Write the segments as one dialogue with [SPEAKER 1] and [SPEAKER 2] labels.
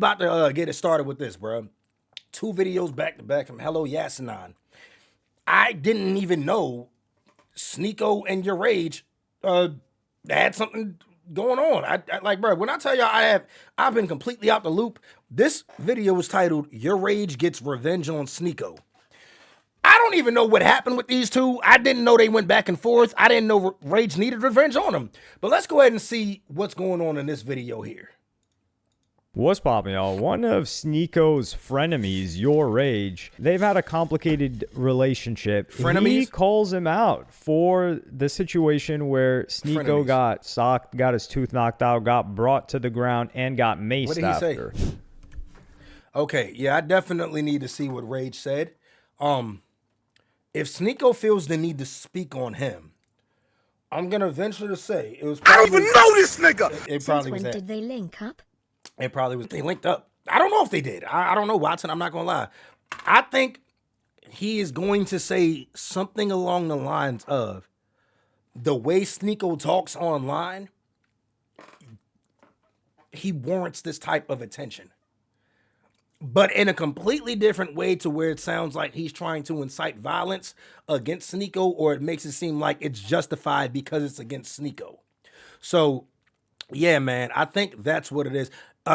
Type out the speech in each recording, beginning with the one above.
[SPEAKER 1] About to get it started with this, bro. 2 videos back to back from Hello Yasanan. I didn't even know Sneako and Yourrage had something going on. I like, bro, when I tell y'all I've been completely out the loop. This video was titled Yourrage Gets Revenge on Sneako. I don't even know what happened with these two. I didn't know they went back and forth. I didn't know Rage needed revenge on them. But let's go ahead and see what's going on in this video here.
[SPEAKER 2] What's poppin', y'all? One of Sneako's frenemies, Yourrage, they've had a complicated relationship.
[SPEAKER 1] Frenemies?
[SPEAKER 2] He calls him out for the situation where Sneako got socked, got his tooth knocked out, got brought to the ground, and got maced
[SPEAKER 1] What did he
[SPEAKER 2] after.
[SPEAKER 1] say? Okay, yeah, I definitely need to see what Rage said. If Sneako feels the need to speak on him, I'm gonna venture to say it was probably,
[SPEAKER 3] I don't even know this nigga.
[SPEAKER 1] It probably was
[SPEAKER 4] when
[SPEAKER 1] that.
[SPEAKER 4] did they link up?
[SPEAKER 1] It probably was. They linked up. I don't know if they did. I don't know, Watson. I'm not gonna lie. I think he is going to say something along the lines of the way Sneako talks online. He warrants this type of attention, but in a completely different way, to where it sounds like he's trying to incite violence against Sneako, or it makes it seem like it's justified because it's against Sneako. So, yeah, man, I think that's what it is.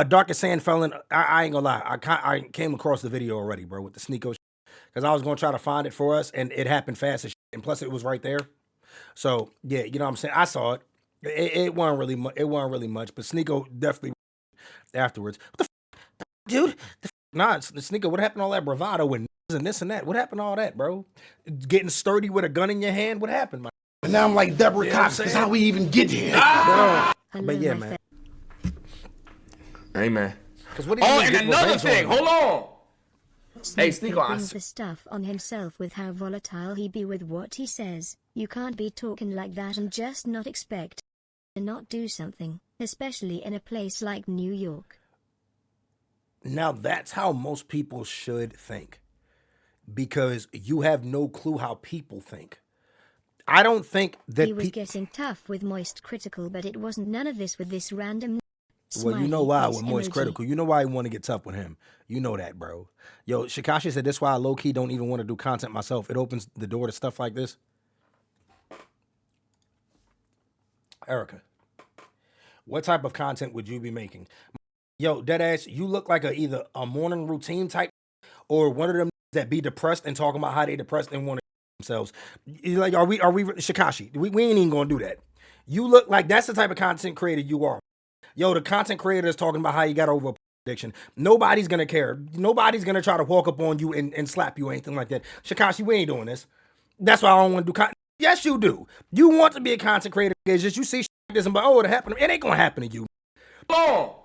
[SPEAKER 1] Darkest Sand Felon, I ain't gonna lie. I came across the video already, bro, with the Sneako, because I was gonna try to find it for us, and it happened fast as shit, and plus it was right there. So yeah, you know what I'm saying. I saw it. It wasn't really much. It wasn't really much, but Sneako definitely afterwards. What the dude? Nah, Sneako. What happened to all that bravado and this and that? What happened to all that, bro? Getting sturdy with a gun in your hand. What happened, man?
[SPEAKER 3] And now I'm like Deborah Cox. That's how we even get here.
[SPEAKER 1] But yeah, man.
[SPEAKER 3] Hey, man.
[SPEAKER 1] What do you
[SPEAKER 3] and another thing. Hold on. Hey, Sneako.
[SPEAKER 4] Brings the stuff on himself with how volatile he be with what he says. You can't be talking like that and just not expect to not do something, especially in a place like New York.
[SPEAKER 1] Now that's how most people should think, because you have no clue how people think. I don't think that
[SPEAKER 4] he was getting tough with Moist Critical, but it wasn't none of this with this random.
[SPEAKER 1] Well, you know why with Moist
[SPEAKER 4] emoji.
[SPEAKER 1] Critical. You know why I want to get tough with him. You know that, bro. Yo, Shikashi said that's why I low-key don't even want to do content myself. It opens the door to stuff like this. Erica, what type of content would you be making? Yo, deadass, you look like either a morning routine type or one of them that be depressed and talking about how they depressed and want to themselves. Like, are we Shikashi? We ain't even gonna do that. You look like that's the type of content creator you are. Yo, the content creator is talking about how you got over addiction. Nobody's gonna care. Nobody's gonna try to walk up on you and slap you or anything like that. Shikashi, we ain't doing this. That's why I don't want to do content. Yes, you do. You want to be a content creator. It's just you see shit like this and oh, it happened. It ain't gonna happen to you.
[SPEAKER 3] Oh.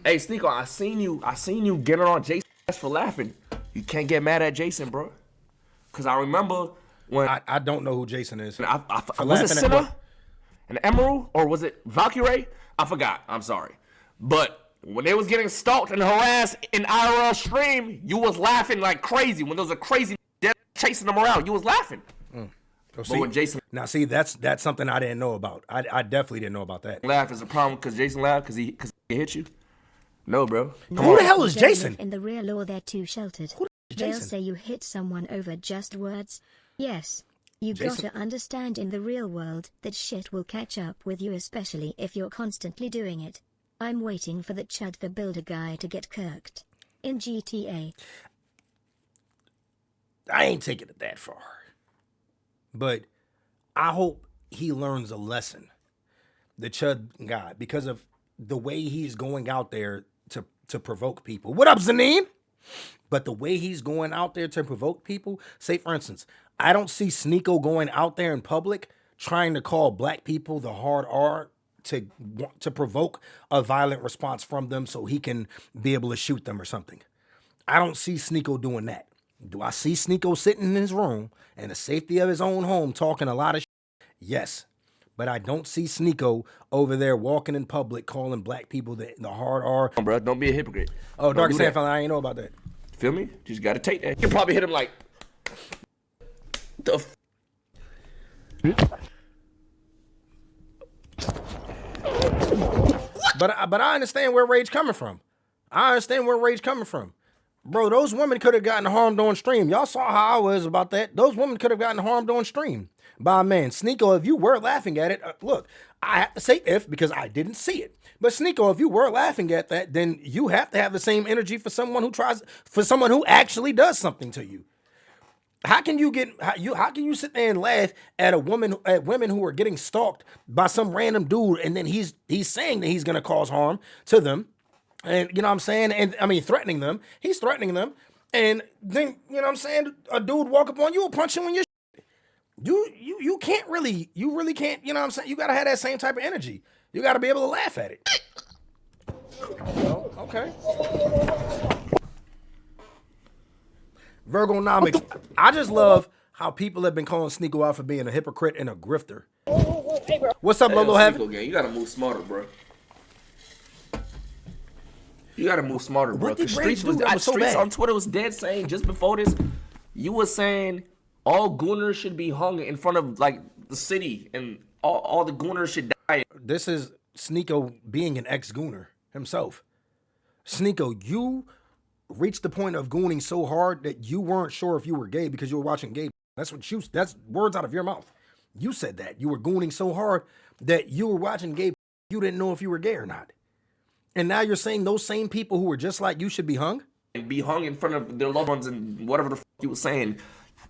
[SPEAKER 3] Hey, Sneako, I seen you get on Jason for laughing. You can't get mad at Jason, bro. Cause I remember when
[SPEAKER 1] I don't know who Jason is.
[SPEAKER 3] Was it Senna? An Emerald? Or was it Valkyrie? I forgot. I'm sorry. But when they was getting stalked and harassed in IRL stream, you was laughing like crazy. When there was a crazy death chasing them around, you was laughing. But when Jason
[SPEAKER 1] that's something I didn't know about. I definitely didn't know about that.
[SPEAKER 3] Laugh is a problem because Jason laughed because he hit you? No, bro.
[SPEAKER 1] Who the hell is Jason?
[SPEAKER 4] In the real or they're too sheltered. They'll say you hit someone over just words. Yes. You got to understand in the real world that shit will catch up with you, especially if you're constantly doing it. I'm waiting for the Chud the Builder guy to get kirked. In GTA.
[SPEAKER 1] I ain't taking it that far. But I hope he learns a lesson. The Chud guy, because of the way he's going out there to provoke people. What up, Zanine? But the way he's going out there to provoke people, say for instance, I don't see Sneako going out there in public trying to call black people the hard R to provoke a violent response from them so he can be able to shoot them or something. I don't see Sneako doing that. Do I see Sneako sitting in his room in the safety of his own home talking a lot of shit? Yes. But I don't see Sneako over there walking in public calling black people the hard R.
[SPEAKER 3] Come on, bro, don't be a hypocrite.
[SPEAKER 1] Oh, Dark Sand Fella, I ain't know about that.
[SPEAKER 3] Feel me? Just gotta take that. You can probably hit him like the
[SPEAKER 1] But I understand where Rage coming from. I understand where Rage coming from. Bro, those women could have gotten harmed on stream. Y'all saw how I was about that. Those women could have gotten harmed on stream by a man. Sneako, if you were laughing at it, look, I have to say if because I didn't see it. But Sneako, if you were laughing at that, then you have to have the same energy for someone who actually does something to you. How can you sit there and laugh at women who are getting stalked by some random dude, and then he's saying that he's gonna cause harm to them, and you know what I'm saying, and I mean threatening them. He's threatening them, and then you know what I'm saying, a dude walk up on you, will punch him when you can't really, you really can't, you know what I'm saying. You gotta have that same type of energy. You gotta be able to laugh at it. Oh, okay. Virgonomics. I just love how people have been calling Sneako out for being a hypocrite and a grifter. What's up, Lolo Heaven?
[SPEAKER 3] You gotta move smarter, bro. You gotta move smarter, bro.
[SPEAKER 1] What did
[SPEAKER 3] Streets
[SPEAKER 1] Rage do that was so
[SPEAKER 3] Streets
[SPEAKER 1] bad?
[SPEAKER 3] on Twitter was dead saying just before this, you were saying all gooners should be hung in front of like the city, and all the gooners should die.
[SPEAKER 1] This is Sneako being an ex-gooner himself. Sneako, you reached the point of gooning so hard that you weren't sure if you were gay because you were watching gay. That's words out of your mouth. You said that. You were gooning so hard that you were watching gay. You didn't know if you were gay or not. And now you're saying those same people who were just like you should be hung?
[SPEAKER 3] And be hung in front of their loved ones and whatever the fuck you was saying.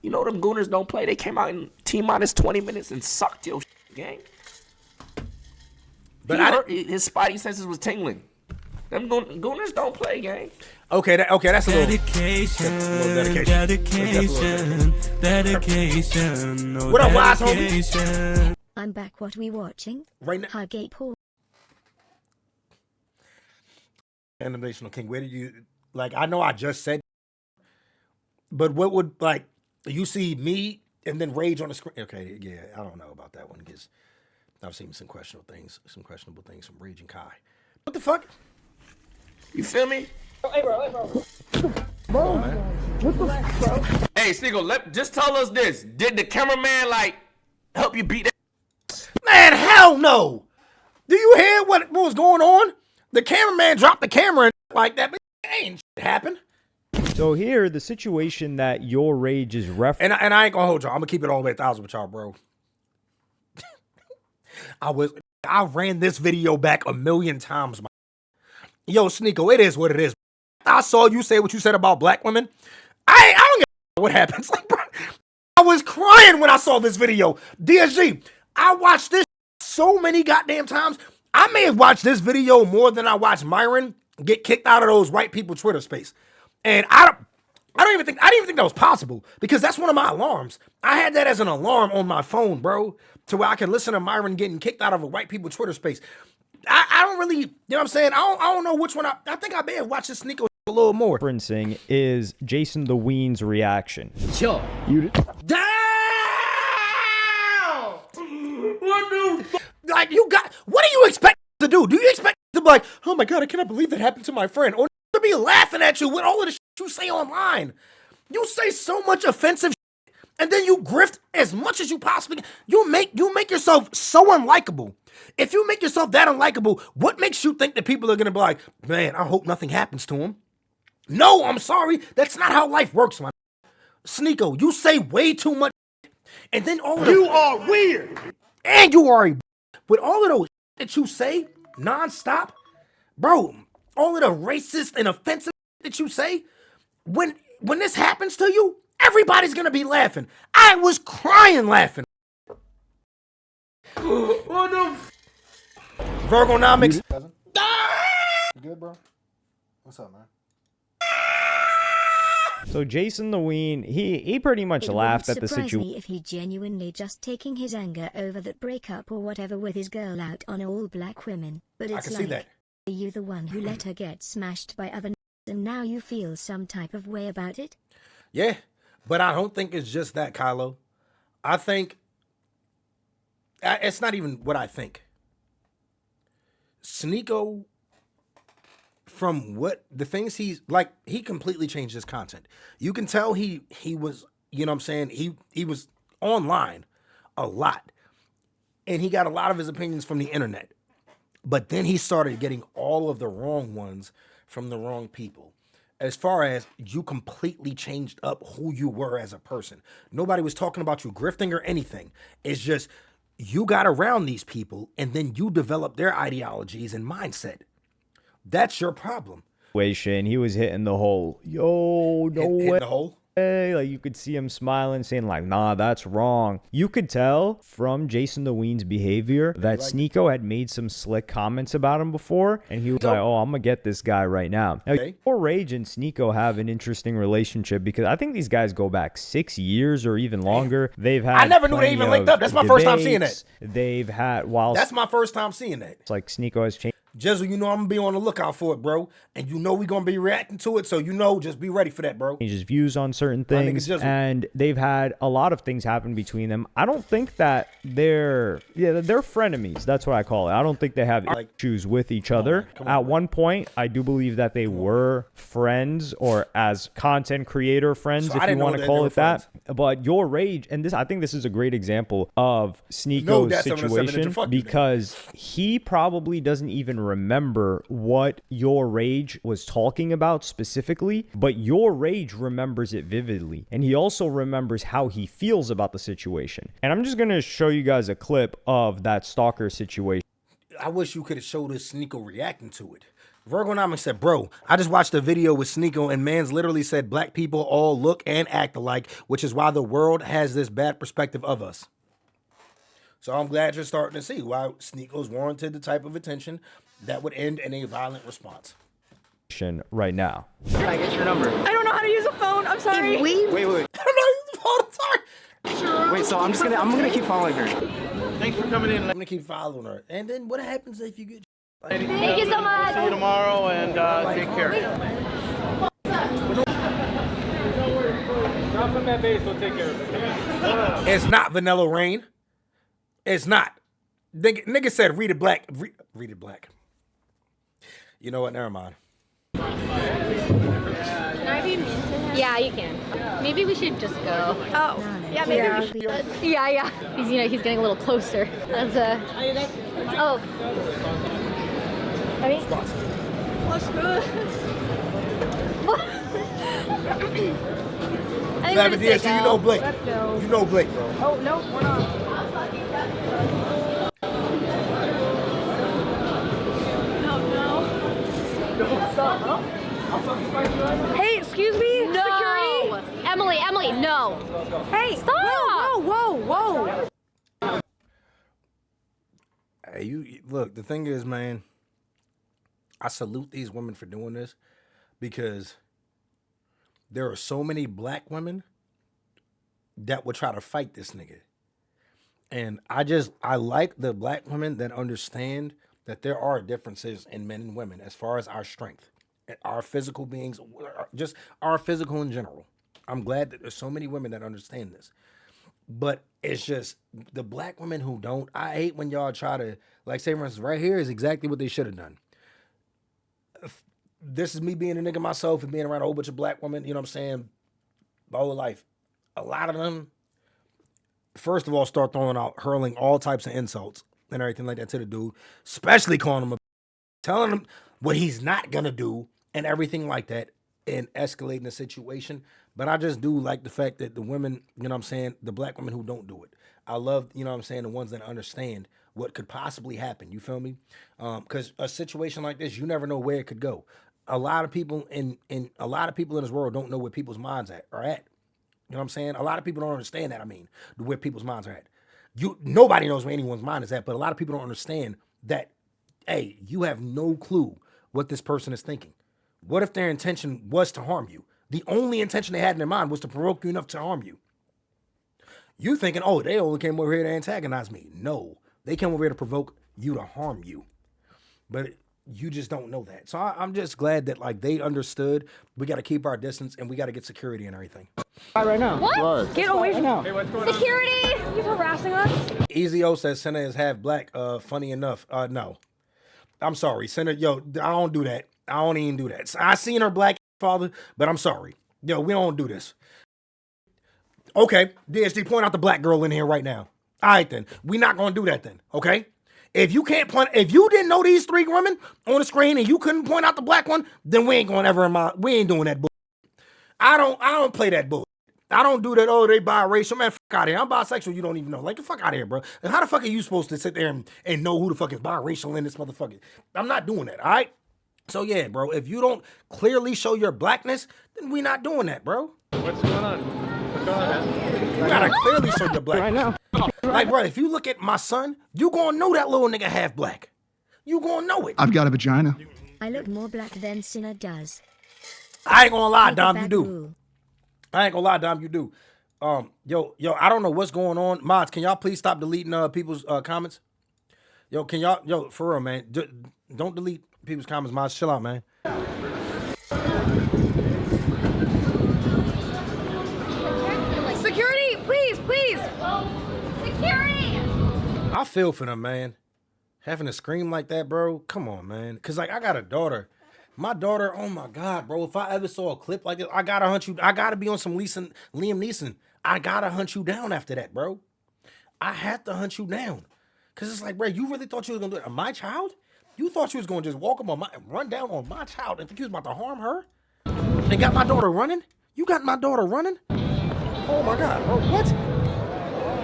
[SPEAKER 3] You know them gooners don't play. They came out in T-minus 20 minutes and sucked your gang. But his spidey senses was tingling. Them gooners don't play, gang.
[SPEAKER 1] Okay, that's a little
[SPEAKER 5] dedication.
[SPEAKER 1] What up, wise homie?
[SPEAKER 4] I'm back. What we watching?
[SPEAKER 1] Right now.
[SPEAKER 4] High gay porn.
[SPEAKER 1] Animational King, where did you, like, I know I just said, but what would, like, you see me and then Rage on the screen? Okay, yeah, I don't know about that one because I've seen some questionable things from Rage and Kai. What the fuck?
[SPEAKER 3] You feel me?
[SPEAKER 6] Hey, bro.
[SPEAKER 1] Bro, man.
[SPEAKER 6] What the fuck, bro?
[SPEAKER 3] Hey, Sneako, just tell us this. Did the cameraman, like, help you beat that?
[SPEAKER 1] Man, hell no. Do you hear what was going on? The cameraman dropped the camera and like that, but ain't shit happened.
[SPEAKER 2] So here, the situation that Yourrage is referencing.
[SPEAKER 1] And I ain't gonna hold y'all. I'm gonna keep it all the way 1,000 with y'all, bro. I ran this video back 1,000,000 times. Yo, Sneako, it is what it is. I saw you say what you said about black women. I don't give a what happens. Like, bro, I was crying when I saw this video. DSG, I watched this so many goddamn times. I may have watched this video more than I watched Myron get kicked out of those white people Twitter space. And I didn't even think that was possible because that's one of my alarms. I had that as an alarm on my phone, bro, to where I can listen to Myron getting kicked out of a white people Twitter space. I don't really, you know what I'm saying? I don't know which one. I think I may have watched this Sneako a little more.
[SPEAKER 2] Referencing is Jason the Ween's reaction.
[SPEAKER 5] Sure.
[SPEAKER 1] Damn! What the fuck? Like, what do you expect to do? Do you expect to be like, oh my God, I cannot believe that happened to my friend? Or to be laughing at you with all of the shit you say online? You say so much offensive shit, and then you grift as much as you possibly can. You make yourself so unlikable. If you make yourself that unlikable, what makes you think that people are going to be like, man, I hope nothing happens to him? No, I'm sorry. That's not how life works, man. Sneako, you say way too much, and then all of you are weird, and you are a with all of those that you say nonstop, bro. All of the racist and offensive that you say, when this happens to you, everybody's gonna be laughing. I was crying laughing. What the Virgonomics?
[SPEAKER 7] You good, bro? What's up, man?
[SPEAKER 2] So Jason the Ween, he pretty much laughed at the
[SPEAKER 4] Surprise
[SPEAKER 2] situation.
[SPEAKER 4] me if he genuinely just taking his anger over that breakup or whatever with his girl out on all black women. But
[SPEAKER 1] I
[SPEAKER 4] it's
[SPEAKER 1] can
[SPEAKER 4] like,
[SPEAKER 1] see that.
[SPEAKER 4] are you the one who let her get smashed by other and now you feel some type of way about it?
[SPEAKER 1] Yeah, but I don't think it's just that, Kylo. I think it's not even what I think. Sneako, from what the things he's like, he completely changed his content. You can tell he was, you know what I'm saying, he was online a lot. And he got a lot of his opinions from the internet. But then he started getting all of the wrong ones from the wrong people. As far as you completely changed up who you were as a person. Nobody was talking about you grifting or anything. It's just you got around these people and then you developed their ideologies and mindset. That's your problem.
[SPEAKER 2] He was hitting the hole. Yo, no way.
[SPEAKER 1] Hitting the hole?
[SPEAKER 2] Like you could see him smiling, saying like, nah, that's wrong. You could tell from Jason the Ween's behavior that Sneako had made some slick comments about him before, and he was like, oh, I'm gonna get this guy right now. Now, Yourrage and Sneako have an interesting relationship because I think these guys go back 6 years or even longer. They've had
[SPEAKER 1] I never knew they even linked up. That's my first time seeing that.
[SPEAKER 2] They've had
[SPEAKER 1] That's my first time seeing that.
[SPEAKER 2] It's like Sneako has changed.
[SPEAKER 1] Jizzle, you know I'm gonna be on the lookout for it, bro. And you know we gonna be reacting to it, so you know, just be ready for that, bro.
[SPEAKER 2] His views on certain things, and they've had a lot of things happen between them. I don't think that they're frenemies. That's what I call it. I don't think they have issues with each other. At one point, I do believe that they were friends, or as content creator friends, if you want to call it that. But Yourrage, and I think this is a great example of Sneako's situation because he probably doesn't even remember what Yourrage was talking about specifically, but Yourrage remembers it vividly, and he also remembers how he feels about the situation. And I'm just gonna show you guys a clip of that stalker situation.
[SPEAKER 1] I wish you could have showed us Sneako reacting to it. Virgonomics said, bro, I just watched a video with Sneako and mans literally said black people all look and act alike, which is why the world has this bad perspective of us. So I'm glad you're starting to see why Sneako's warranted the type of attention that would end in a violent response.
[SPEAKER 2] Right now.
[SPEAKER 5] Can I get your number?
[SPEAKER 6] I don't know how to use a phone. I'm sorry.
[SPEAKER 5] Wait.
[SPEAKER 1] I don't know how to use the phone. I'm sorry.
[SPEAKER 5] Sure. Wait, so I'm gonna keep following her.
[SPEAKER 7] Thanks for coming in.
[SPEAKER 1] I'm gonna keep following her. And then what happens if you get?
[SPEAKER 8] Thank you so much.
[SPEAKER 7] See you tomorrow and take care. Drop on that base. We'll take care of it.
[SPEAKER 1] It's not Vanilla Rain. It's not. Nigga said read it black. Read it black. You know what? Never mind.
[SPEAKER 8] Can I be mean to him? Yeah, you can. Maybe we should just go.
[SPEAKER 6] Oh, yeah, maybe we should.
[SPEAKER 8] Yeah. He's getting a little closer. That's oh. Ready?
[SPEAKER 6] What's good?
[SPEAKER 8] I think
[SPEAKER 1] 7 years, so you know Blake.
[SPEAKER 6] No.
[SPEAKER 1] You know Blake, bro.
[SPEAKER 6] Oh, no, we're not. Hey, excuse me?
[SPEAKER 8] No!
[SPEAKER 6] Security?
[SPEAKER 8] Emily, no!
[SPEAKER 6] Hey,
[SPEAKER 8] Stop!
[SPEAKER 6] Whoa.
[SPEAKER 1] Hey, you look, the thing is, man, I salute these women for doing this because there are so many black women that would try to fight this nigga. And I like the black women that understand that there are differences in men and women as far as our strength, our physical beings, just our physical in general. I'm glad that there's so many women that understand this. But it's just the black women who don't. I hate when y'all try to, like, say, for instance, right here is exactly what they should have done. This is me being a nigga myself and being around a whole bunch of black women, you know what I'm saying, my whole life. A lot of them, first of all, start hurling all types of insults and everything like that to the dude, especially calling him telling him what he's not gonna do and everything like that and escalating the situation. But I just do like the fact that the women, you know what I'm saying, the black women who don't do it. I love, you know what I'm saying, the ones that understand what could possibly happen. You feel me? Because a situation like this, you never know where it could go. A lot of people in this world don't know where people's minds are at. You know what I'm saying? A lot of people don't understand that. I mean, where people's minds are at. Nobody knows where anyone's mind is at, but a lot of people don't understand that, hey, you have no clue what this person is thinking. What if their intention was to harm you? The only intention they had in their mind was to provoke you enough to harm you. You thinking, oh, they only came over here to antagonize me. No, they came over here to provoke you to harm you. But you just don't know that. So I'm just glad that, like, they understood we got to keep our distance and we got to get security and everything.
[SPEAKER 5] Right now.
[SPEAKER 8] What?
[SPEAKER 6] Get away from
[SPEAKER 5] now.
[SPEAKER 7] Hey, what's going on?
[SPEAKER 8] Security!
[SPEAKER 6] He's harassing us.
[SPEAKER 1] Easy O says Senna is half black. Funny enough. No. I'm sorry. Senna, yo, I don't do that. I don't even do that. I seen her black father, but I'm sorry. Yo, we don't do this. Okay, DSD, point out the black girl in here right now. All right, then. We not going to do that then, okay? If you can't point, if you didn't know these 3 women on the screen and you couldn't point out the black one, then we ain't going ever we ain't doing that bull. I don't play that bull. I don't do that. Oh, they biracial, man. Fuck out of here. I'm bisexual. You don't even know. Like, the fuck out of here, bro. And how the fuck are you supposed to sit there and know who the fuck is biracial in this motherfucker? I'm not doing that. All right. So yeah, bro. If you don't clearly show your blackness, then we not doing that, bro.
[SPEAKER 5] What's going on? What's going on, man?
[SPEAKER 1] You gotta clearly show your blackness.
[SPEAKER 5] Right now.
[SPEAKER 1] Like, bro, if you look at my son, you gonna know that little nigga half black. You gonna know it.
[SPEAKER 7] I've got a vagina.
[SPEAKER 4] I look more black than Sinner does.
[SPEAKER 1] I ain't gonna lie,
[SPEAKER 4] Take it
[SPEAKER 1] Dom, you
[SPEAKER 4] back,
[SPEAKER 1] do.
[SPEAKER 4] rule.
[SPEAKER 1] I ain't gonna lie, Dom, you do. Yo, I don't know what's going on. Mods, can y'all please stop deleting people's comments? Yo, can y'all, for real, man, don't delete people's comments. Mods, chill out, man.
[SPEAKER 6] Security, please, please.
[SPEAKER 8] Security!
[SPEAKER 1] I feel for them, man. Having to scream like that, bro. Come on, man. Cause like I got a daughter. My daughter, oh my God, bro. If I ever saw a clip like this, I gotta hunt you. I gotta be on some Liam Neeson. I gotta hunt you down after that, bro. I have to hunt you down. Cause it's like, bro, you really thought you was gonna do it? My child? You thought you was gonna just walk up on run down on my child and think you was about to harm her? And got my daughter running? You got my daughter running? Oh my God, bro, what?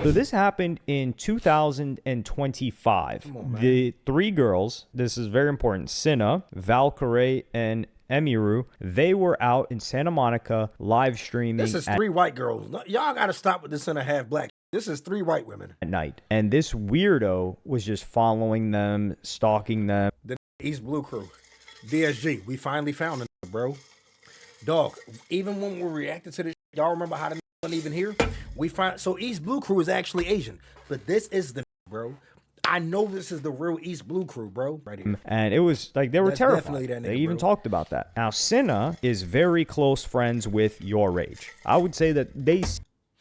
[SPEAKER 2] So this happened in 2025. The 3 girls, this is very important, Cinna, Valkyrie, and Emiru, they were out in Santa Monica live streaming.
[SPEAKER 1] This is 3 white girls. Y'all gotta stop with this in a half black. This is 3 white women.
[SPEAKER 2] At night. And this weirdo was just following them, stalking them.
[SPEAKER 1] The East Blue Crew. DSG. We finally found them, bro. Dog, even when we reacted to this, y'all remember how the wasn't even here? So East Blue Crew is actually Asian. But this is the bro. I know this is the real East Blue Crew, bro. Right here.
[SPEAKER 2] And it was like they were terrified.
[SPEAKER 1] Definitely that nigga,
[SPEAKER 2] they even
[SPEAKER 1] bro.
[SPEAKER 2] talked about that. Now, Cinna is very close friends with Yourrage. I would say that they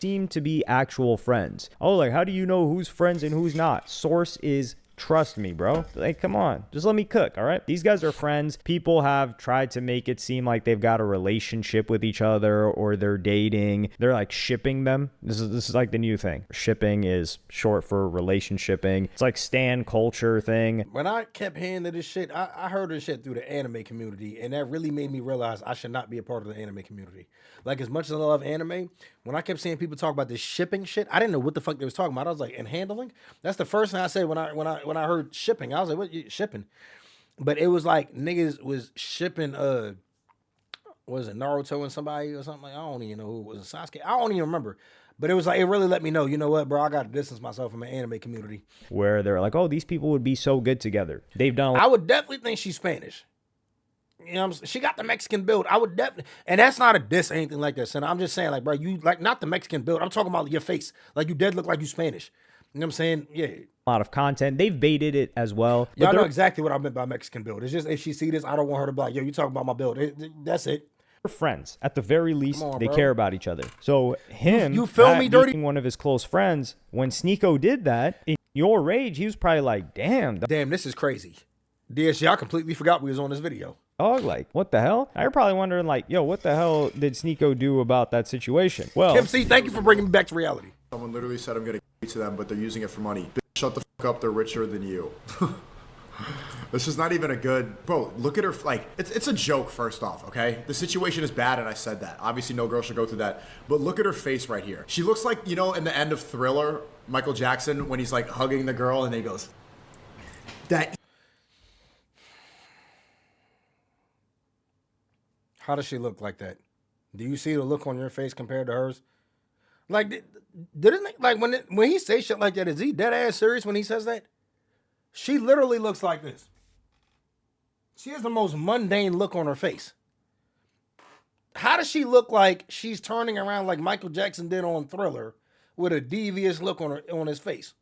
[SPEAKER 2] seem to be actual friends. Oh, like, how do you know who's friends and who's not? Source is trust me, bro. Like, come on. Just let me cook, all right? These guys are friends. People have tried to make it seem like they've got a relationship with each other or they're dating. They're like shipping them. This is like the new thing. Shipping is short for relationshiping. It's like stan culture thing.
[SPEAKER 1] When I kept hearing this shit, I heard this shit through the anime community, and that really made me realize I should not be a part of the anime community. Like, as much as I love anime, when I kept seeing people talk about this shipping shit, I didn't know what the fuck they was talking about. I was like, and handling? That's the first thing I said when I heard shipping. I was like, what you shipping? But it was like niggas was shipping was it Naruto and somebody or something? Like, I don't even know who it was. Sasuke? I don't even remember. But it was like, it really let me know, you know what, bro, I got to distance myself from the anime community.
[SPEAKER 2] Where they're like, oh, these people would be so good together. They've done
[SPEAKER 1] I would definitely think she's Spanish. You know what I'm saying? She got the Mexican build. I would definitely, and that's not a diss or anything like that, son. I'm just saying, like, bro, you like not the Mexican build. I'm talking about your face. Like, you dead look like you Spanish. You know what I'm saying? Yeah.
[SPEAKER 2] a lot of content. They've baited it as well. But
[SPEAKER 1] Y'all know exactly what I meant by Mexican build. It's just, if she see this, I don't want her to be like, yo, you talking about my build. That's it.
[SPEAKER 2] they're friends. At the very least,
[SPEAKER 1] on,
[SPEAKER 2] they
[SPEAKER 1] bro.
[SPEAKER 2] care about each other. So him,
[SPEAKER 1] You feel me, Dirty?
[SPEAKER 2] being one of his close friends, when Sneako did that, in Yourrage, he was probably like, damn,
[SPEAKER 1] Damn, this is crazy. DSG, I completely forgot we was on this video.
[SPEAKER 2] dog, like, what the hell? Now you're probably wondering, like, yo, what the hell did Sneako do about that situation? Well,
[SPEAKER 1] Kim C, thank you for bringing me back to reality.
[SPEAKER 9] Someone literally said I'm gonna give it to them, but they're using it for money. Bitch, shut the fuck up, they're richer than you. This is not even a good, bro, look at her, like, it's a joke first off, okay? The situation is bad and I said that. Obviously no girl should go through that, but look at her face right here. She looks like, you know, in the end of Thriller, Michael Jackson, when he's like hugging the girl and then he goes, that.
[SPEAKER 1] How does she look like that? Do you see the look on your face compared to hers? Like, didn't it, like when he say shit like that, is he dead ass serious when he says that? She literally looks like this. She has the most mundane look on her face. How does she look like she's turning around like Michael Jackson did on Thriller with a devious look on his face?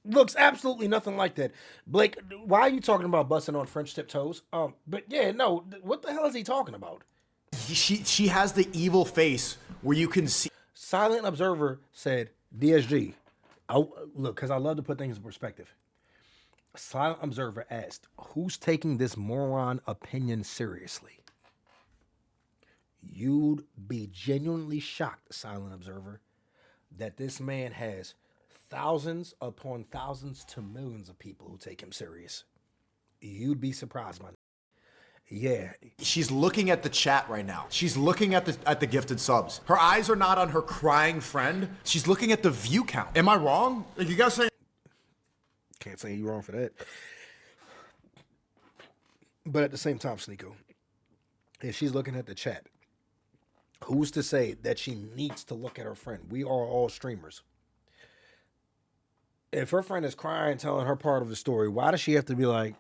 [SPEAKER 1] Looks absolutely nothing like that. Blake, why are you talking about busting on French tip toes? But yeah, no, what the hell is he talking about?
[SPEAKER 9] She has the evil face where you can see.
[SPEAKER 1] Silent Observer said, DSG, look, because I love to put things in perspective. Silent Observer asked, who's taking this moron opinion seriously? You'd be genuinely shocked, Silent Observer, that this man has thousands upon thousands to millions of people who take him serious. You'd be surprised, man. Yeah.
[SPEAKER 9] She's looking at the chat right now. She's looking at the gifted subs. Her eyes are not on her crying friend. She's looking at the view count. Am I wrong? Like, you guys say...
[SPEAKER 1] Can't say you're wrong for that. But at the same time, Sneako, if she's looking at the chat, who's to say that she needs to look at her friend? We are all streamers. If her friend is crying, telling her part of the story, why does she have to be like,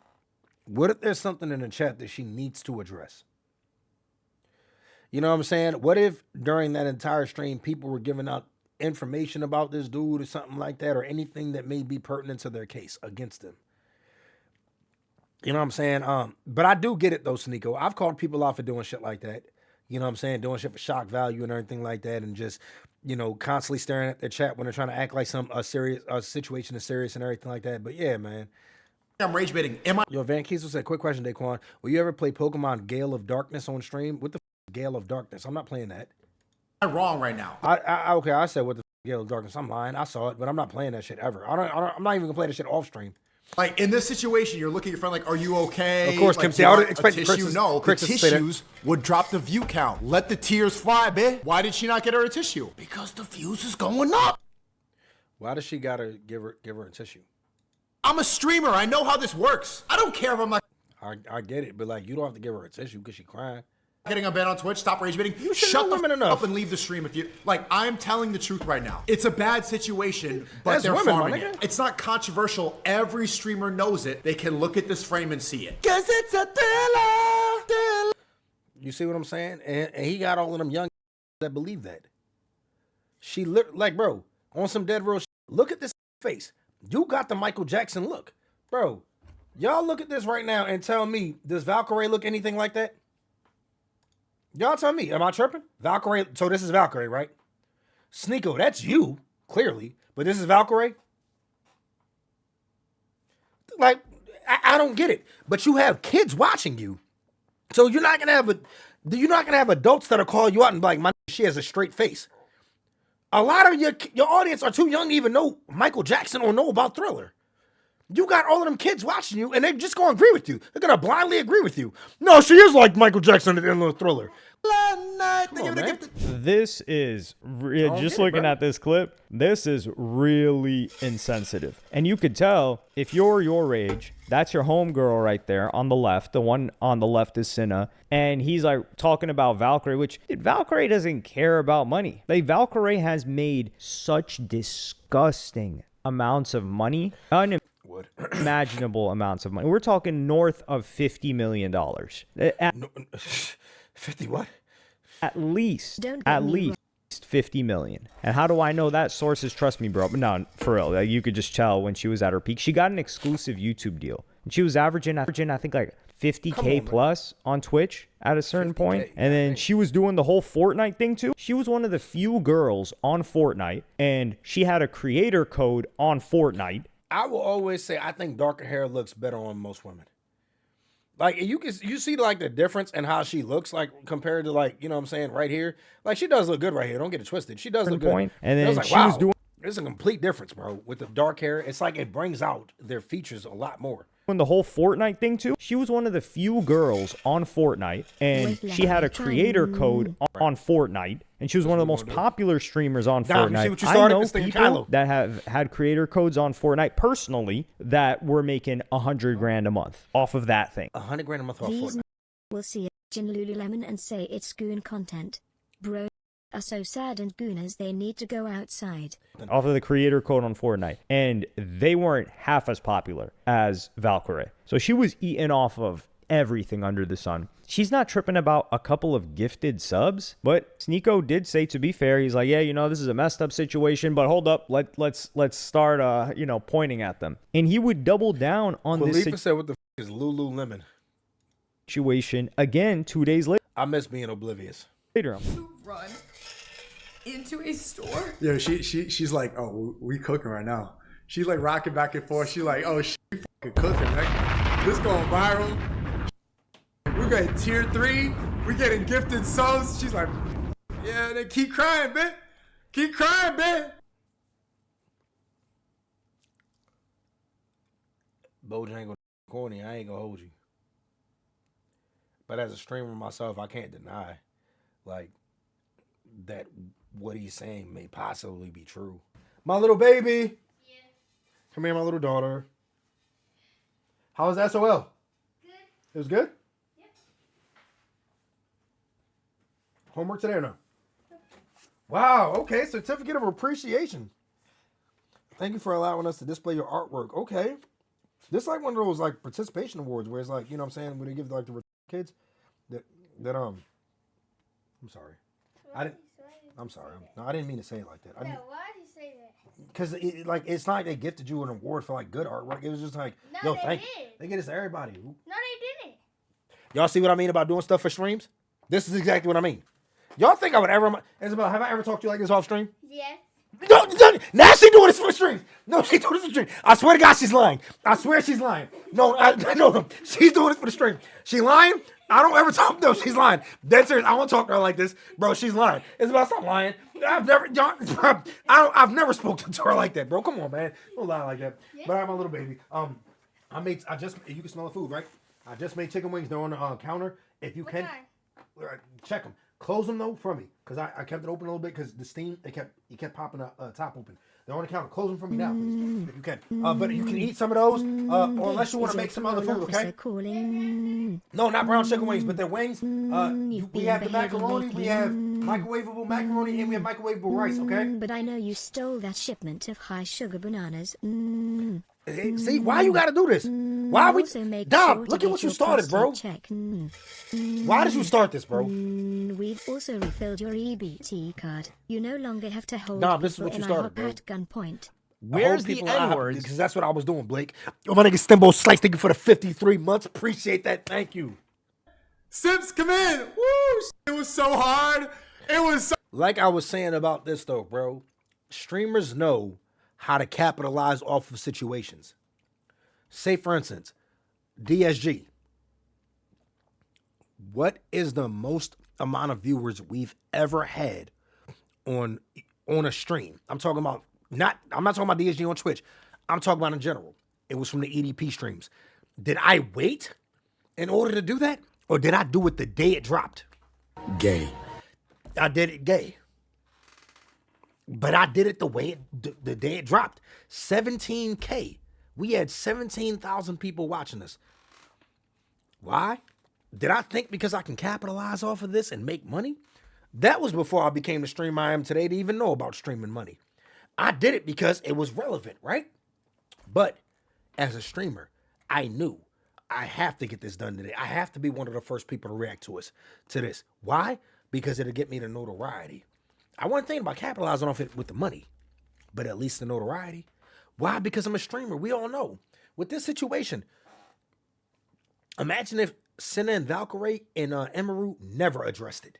[SPEAKER 1] what if there's something in the chat that she needs to address? You know what I'm saying? What if during that entire stream, people were giving out information about this dude or something like that, or anything that may be pertinent to their case against him? You know what I'm saying? But I do get it though, Sneako. I've called people out for doing shit like that. You know what I'm saying? Doing shit for shock value and everything like that, and just, you know, constantly staring at their chat when they're trying to act like a situation is serious and everything like that. But yeah, man.
[SPEAKER 9] I'm rage baiting.
[SPEAKER 1] Yo, Van Kiesel said, quick question, Daquan. Will you ever play Pokemon Gale of Darkness on stream? What the Gale of Darkness? I'm not playing that.
[SPEAKER 9] I'm wrong right now.
[SPEAKER 1] Okay, I said what the Gale of Darkness. I'm lying. I saw it, but I'm not playing that shit ever. I'm not even gonna play that shit off stream.
[SPEAKER 9] Like, in this situation, you're looking at your friend like, are you okay?
[SPEAKER 1] Of course,
[SPEAKER 9] like,
[SPEAKER 1] Kim, see, I would expect
[SPEAKER 9] tissue. No, the tissues would drop the view count. Let the tears fly, bitch. Why did she not get her a tissue? Because the views is going up.
[SPEAKER 1] Why does she gotta give her a tissue?
[SPEAKER 9] I'm a streamer. I know how this works. I don't care if I'm like...
[SPEAKER 1] I get it, but like, you don't have to give her a tissue because she's crying.
[SPEAKER 9] Getting a ban on Twitch, stop rage baiting.
[SPEAKER 1] You
[SPEAKER 9] shut the
[SPEAKER 1] enough
[SPEAKER 9] up and leave the stream if you... Like, I'm telling the truth right now. It's a bad situation, but
[SPEAKER 1] That's
[SPEAKER 9] they're
[SPEAKER 1] women,
[SPEAKER 9] farming it. It's not controversial. Every streamer knows it. They can look at this frame and see it. Because it's a thriller.
[SPEAKER 1] You see what I'm saying? And he got all of them young that believe that. She like, bro, on some dead real shit. Look at this face. You got the Michael Jackson look. Bro, y'all look at this right now and tell me, does Valkyrie look anything like that? Y'all tell me, am I tripping? Valkyrie, so this is Valkyrie, right? Sneako, that's you, clearly, but this is Valkyrie? Like, I don't get it. But you have kids watching you. So you're not gonna have adults that'll call you out and be like, she has a straight face. A lot of your audience are too young to even know Michael Jackson or know about Thriller. You got all of them kids watching you, and they're just going to agree with you. They're going to blindly agree with you. No, she is like Michael Jackson at the end of Thriller.
[SPEAKER 2] This is, just looking at this clip, this is really insensitive. And you could tell, if you're Yourrage, that's your homegirl right there on the left. The one on the left is Senna. And he's like talking about Valkyrie, which Valkyrie doesn't care about money. Like, Valkyrie has made such disgusting amounts of money. Unimaginable amounts of money. We're talking north of $50 million.
[SPEAKER 1] 50 what?
[SPEAKER 2] At least 50 million. And how do I know that? Sources, trust me, bro. But no, for real, like, you could just tell when she was at her peak. She got an exclusive YouTube deal, and she was averaging I think like 50K plus on Twitch at a certain point. And then she was doing the whole Fortnite thing too. She was one of the few girls on Fortnite, and she had a creator code on Fortnite.
[SPEAKER 1] I will always say I think darker hair looks better on most women. Like, you see like the difference in how she looks, like, compared to, like, you know what I'm saying, right here. Like, she does look good right here. Don't get it twisted. She does look good.
[SPEAKER 2] And then
[SPEAKER 1] like,
[SPEAKER 2] she was doing...
[SPEAKER 1] There's a complete difference, bro. With the dark hair, it's like it brings out their features a lot more.
[SPEAKER 2] The whole Fortnite thing too. She was one of the few girls on Fortnite, and she had a creator code on Fortnite, and she was one of the most popular streamers on Fortnite. I know people that have had creator codes on Fortnite personally that were making $100,000 a month off of that thing.
[SPEAKER 1] $100,000 a month off Fortnite.
[SPEAKER 4] We'll see it in Lululemon and say it's goon content. Bro are so sad and gooners they need to go outside.
[SPEAKER 2] Off of the creator code on Fortnite, and they weren't half as popular as Valkyrie. So she was eating off of everything under the sun. She's not tripping about a couple of gifted subs, but Sneako did say, to be fair, he's like, yeah, you know, this is a messed up situation, but hold up, let's start pointing at them. And he would double down on this
[SPEAKER 1] said, what the is Lululemon
[SPEAKER 2] situation again 2 days later.
[SPEAKER 1] I miss being oblivious.
[SPEAKER 2] Later.
[SPEAKER 6] Run into a store.
[SPEAKER 7] Yeah, she's like, oh, we cooking right now. She's like rocking back and forth. She's like, oh, she fucking cooking. Like, this going viral. We're getting tier 3. We're getting gifted subs. She's like, yeah, then keep crying, bitch. Keep crying, bitch.
[SPEAKER 1] Bojangle corny. I ain't gonna hold you. But as a streamer myself, I can't deny, like, that what he's saying may possibly be true. My little baby. Yeah. Come here, my little daughter. How was SOL? Good. It was good? Yep. Homework today or no? Yep. Wow, okay. Certificate of appreciation. Thank you for allowing us to display your artwork. Okay. This is like one of those like participation awards where it's like, you know what I'm saying, when they give like the kids that I'm sorry. I'm sorry. No, I didn't mean to say it like that.
[SPEAKER 8] Yeah, why did you say that?
[SPEAKER 1] Because it's not like they gifted you an award for like good artwork. It was just like,
[SPEAKER 8] no,
[SPEAKER 1] yo, they get this to everybody.
[SPEAKER 8] No, they didn't.
[SPEAKER 1] Y'all see what I mean about doing stuff for streams? This is exactly what I mean. Y'all think I would ever, Isabel, have I ever talked to you like this off stream?
[SPEAKER 8] Yes.
[SPEAKER 1] No, now she's doing this for stream. No, she's doing this for stream. I swear to God, she's lying. I swear she's lying. No, she's doing this for the stream. She lying? I don't ever talk. No, she's lying. Dead serious. I won't talk to her like this, bro. She's lying. Isabel, stop lying. I've never spoken to her like that, bro. Come on, man. Don't lie like that. Yeah. But I'm a little baby. You can smell the food, right? I just made chicken wings. They're on the counter. If you can, check them. Close them though for me, because I kept it open a little bit because the steam it kept popping the top open. They're on the counter. Close them for me now, please, if you can. But you can eat some of those, or unless you want to make some other food, okay? No, not brown chicken wings, but they're wings. We have the macaroni, we have microwavable macaroni, and we have microwavable rice, okay?
[SPEAKER 4] But I know you stole that shipment of high sugar bananas.
[SPEAKER 1] See, why you gotta do this? Why we? Dom, look at what you started, bro. Why did you start this, bro?
[SPEAKER 4] We've also refilled your EBT card. You no longer have to hold
[SPEAKER 1] Dom, this is what you started, bro.
[SPEAKER 4] At gunpoint.
[SPEAKER 2] Where's the N-words?
[SPEAKER 1] Because that's what I was doing, Blake. Oh, my nigga Stimbo Slice, thank you for the 53 months. Appreciate that. Thank you.
[SPEAKER 7] Sips, come in. Woo! It was so hard. It was so...
[SPEAKER 1] Like I was saying about this, though, bro. Streamers know how to capitalize off of situations. Say, for instance, DSG. What is the most amount of viewers we've ever had on a stream? I'm not talking about DSG on Twitch. I'm talking about in general. It was from the EDP streams. Did I wait in order to do that? Or did I do it the day it dropped?
[SPEAKER 9] Gay.
[SPEAKER 1] I did it gay. But I did it the day it dropped. 17K. We had 17,000 people watching us. Why? Did I think because I can capitalize off of this and make money? That was before I became the streamer I am today to even know about streaming money. I did it because it was relevant, right? But as a streamer, I knew I have to get this done today. I have to be one of the first people to react to this. Why? Because it'll get me the notoriety. I wasn't thinking about capitalizing off it with the money, but at least the notoriety. Why? Because I'm a streamer. We all know. With this situation, imagine if Senna and Valkyrie and Emeru never addressed it.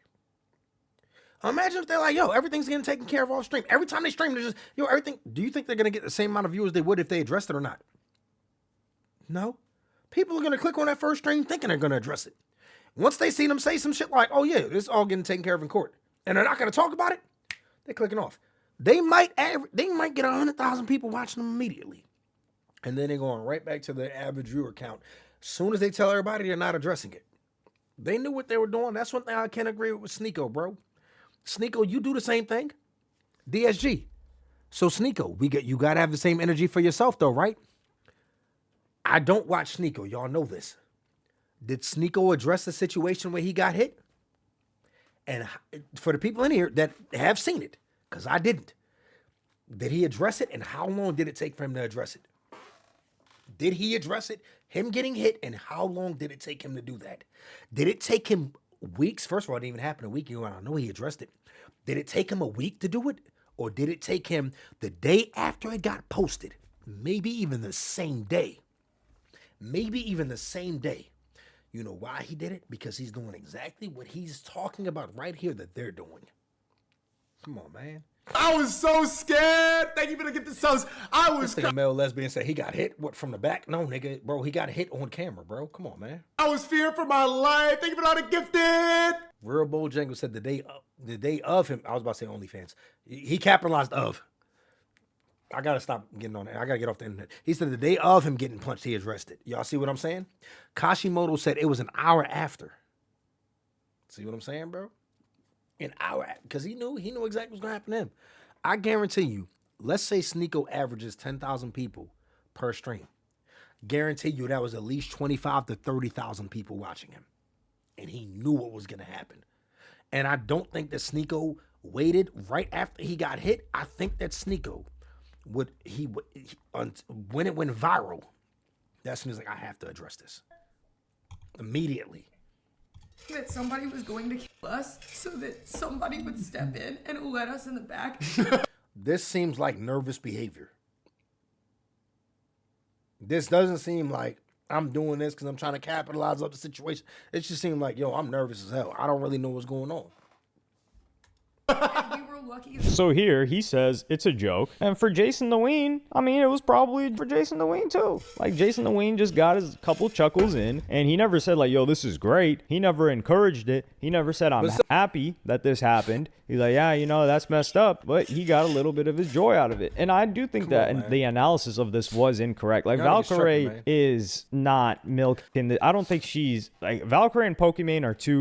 [SPEAKER 1] Imagine if they're like, yo, everything's getting taken care of off stream. Every time they stream, they're just, yo, everything. Do you think they're going to get the same amount of viewers they would if they addressed it or not? No. People are going to click on that first stream thinking they're going to address it. Once they see them say some shit like, oh, yeah, this is all getting taken care of in court, and they're not going to talk about it, they're clicking off. They might get 100,000 people watching them immediately. And then they're going right back to their average viewer count. As soon as they tell everybody they're not addressing it. They knew what they were doing. That's one thing I can't agree with Sneako, bro. Sneako, you do the same thing. DSG. So Sneako, you got to have the same energy for yourself though, right? I don't watch Sneako. Y'all know this. Did Sneako address the situation where he got hit? And for the people in here that have seen it, because I didn't, did he address it? And how long did it take for him to address it? Did he address it? Him getting hit, and how long did it take him to do that? Did it take him weeks? First of all, it didn't even happen a week ago, and I know he addressed it. Did it take him a week to do it? Or did it take him the day after it got posted? Maybe even the same day. You know why he did it? Because he's doing exactly what he's talking about right here that they're doing. Come on, man.
[SPEAKER 7] I was so scared. Thank you for the gift of subs. I was.
[SPEAKER 1] This male lesbian said he got hit. What, from the back? No, nigga, bro, he got hit on camera, bro. Come on, man.
[SPEAKER 7] I was fearing for my life. Thank you for all the gifted.
[SPEAKER 1] Real Bojangle said the day of him. I was about to say OnlyFans. He capitalized of. I gotta stop getting on that. I gotta get off the internet. He said the day of him getting punched, he is arrested. Y'all see what I'm saying? Kashimoto said it was an hour after. See what I'm saying, bro? An hour, because he knew exactly what's gonna happen to him. I guarantee you, let's say Sneako averages 10,000 people per stream. Guarantee you that was at least 25 to 30,000 people watching him. And he knew what was gonna happen. And I don't think that Sneako waited right after he got hit. I think that Sneako when it went viral, that's when he's like, I have to address this immediately.
[SPEAKER 6] That somebody was going to kill us so that somebody would step in and let us in the back.
[SPEAKER 1] This seems like nervous behavior. This doesn't seem like I'm doing this because I'm trying to capitalize up the situation. It just seemed like, yo, I'm nervous as hell. I don't really know what's going on.
[SPEAKER 6] And we were lucky.
[SPEAKER 2] So here he says it's a joke. And for Jason the Ween, I mean, it was probably for Jason the Ween too. Like Jason the Ween just got his couple chuckles in and he never said like, yo, this is great. He never encouraged it. He never said, I'm happy that this happened. He's like, yeah, you know, that's messed up. But he got a little bit of his joy out of it. And I do think the analysis of this was incorrect. Like Valkyrie is not milk in the, I don't think she's like Valkyrie and Pokimane are two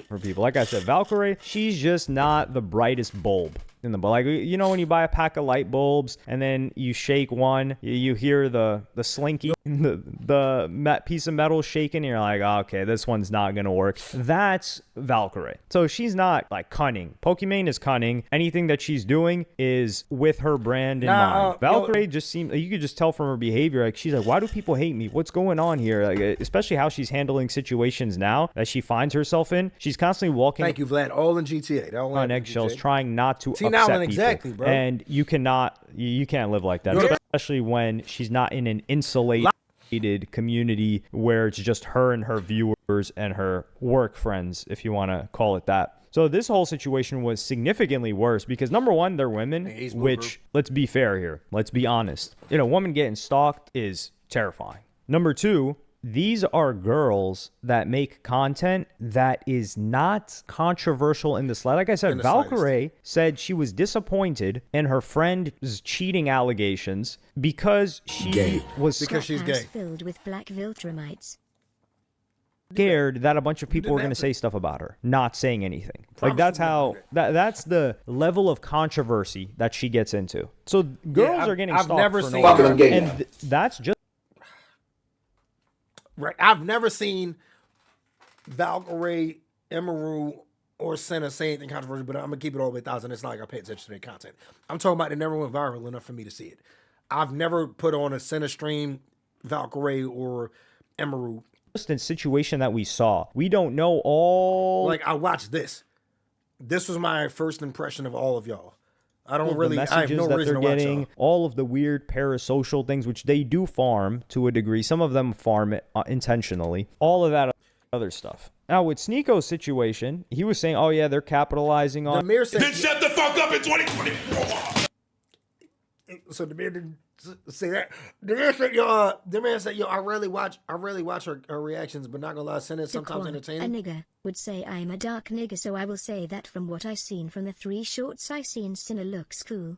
[SPEAKER 2] for people. Like I said, Valkyrie, she's just not the brightest bulb in the bulb. Like, you know, when you buy a pack of light bulbs and then you shake one, you hear the slinky, the piece of metal shaking, and you're like, oh, okay, this one's not gonna work. That's Valkyrie. So she's not like cunning. Pokimane is cunning. Anything that she's doing is with her brand in mind. Valkyrie just seems, you could just tell from her behavior, like she's like, why do people hate me? What's going on here? Like, especially how she's handling situations now that she finds herself in. She's constantly walking.
[SPEAKER 1] Thank you, Vlad. All in GTA.
[SPEAKER 2] On eggshells, trying not to upset people.
[SPEAKER 1] Exactly, bro.
[SPEAKER 2] And you can't live like that, especially when she's not in an insulated community where it's just her and her viewers and her work friends, if you want to call it that. So this whole situation was significantly worse because number one, they're women, which, let's be fair here. Let's be honest. You know, women getting stalked is terrifying. Number two, these are girls that make content that is not controversial in the slightest. Like I said, Valkyrie said she was disappointed in her friend's cheating allegations because she's gay.
[SPEAKER 4] Filled with black Viltrumites.
[SPEAKER 2] Scared that a bunch of people were going to say stuff about her, not saying anything. Like that's how that's the level of controversy that she gets into. So girls are getting stalked for no reason, and that's just
[SPEAKER 1] right. I've never seen Valkyrie, Emerald, or Senna say anything controversial, but I'm gonna keep it all the way 1,000. It's not like I pay attention to their content. I'm talking about it never went viral enough for me to see it. I've never put on a Senna stream, Valkyrie or Emerald.
[SPEAKER 2] Just in situation that we saw, we don't know all.
[SPEAKER 1] Like I watched this. This was my first impression of all of y'all. I don't really. I have no reason to watch y'all.
[SPEAKER 2] All of the weird parasocial things, which they do farm to a degree. Some of them farm it intentionally. All of that other stuff. Now with Sneako's situation, he was saying, "Oh yeah, they're capitalizing on."
[SPEAKER 1] Demir said,
[SPEAKER 10] then shut the fuck up in 2024.
[SPEAKER 1] So Demir didn't say that. Demir said, "Yo, I rarely watch her reactions, but not gonna lie, send it sometimes entertaining."
[SPEAKER 4] A nigger would say I'm a dark nigger, so I will say that from what I've seen from the 3 shorts I seen, Sinner looks cool.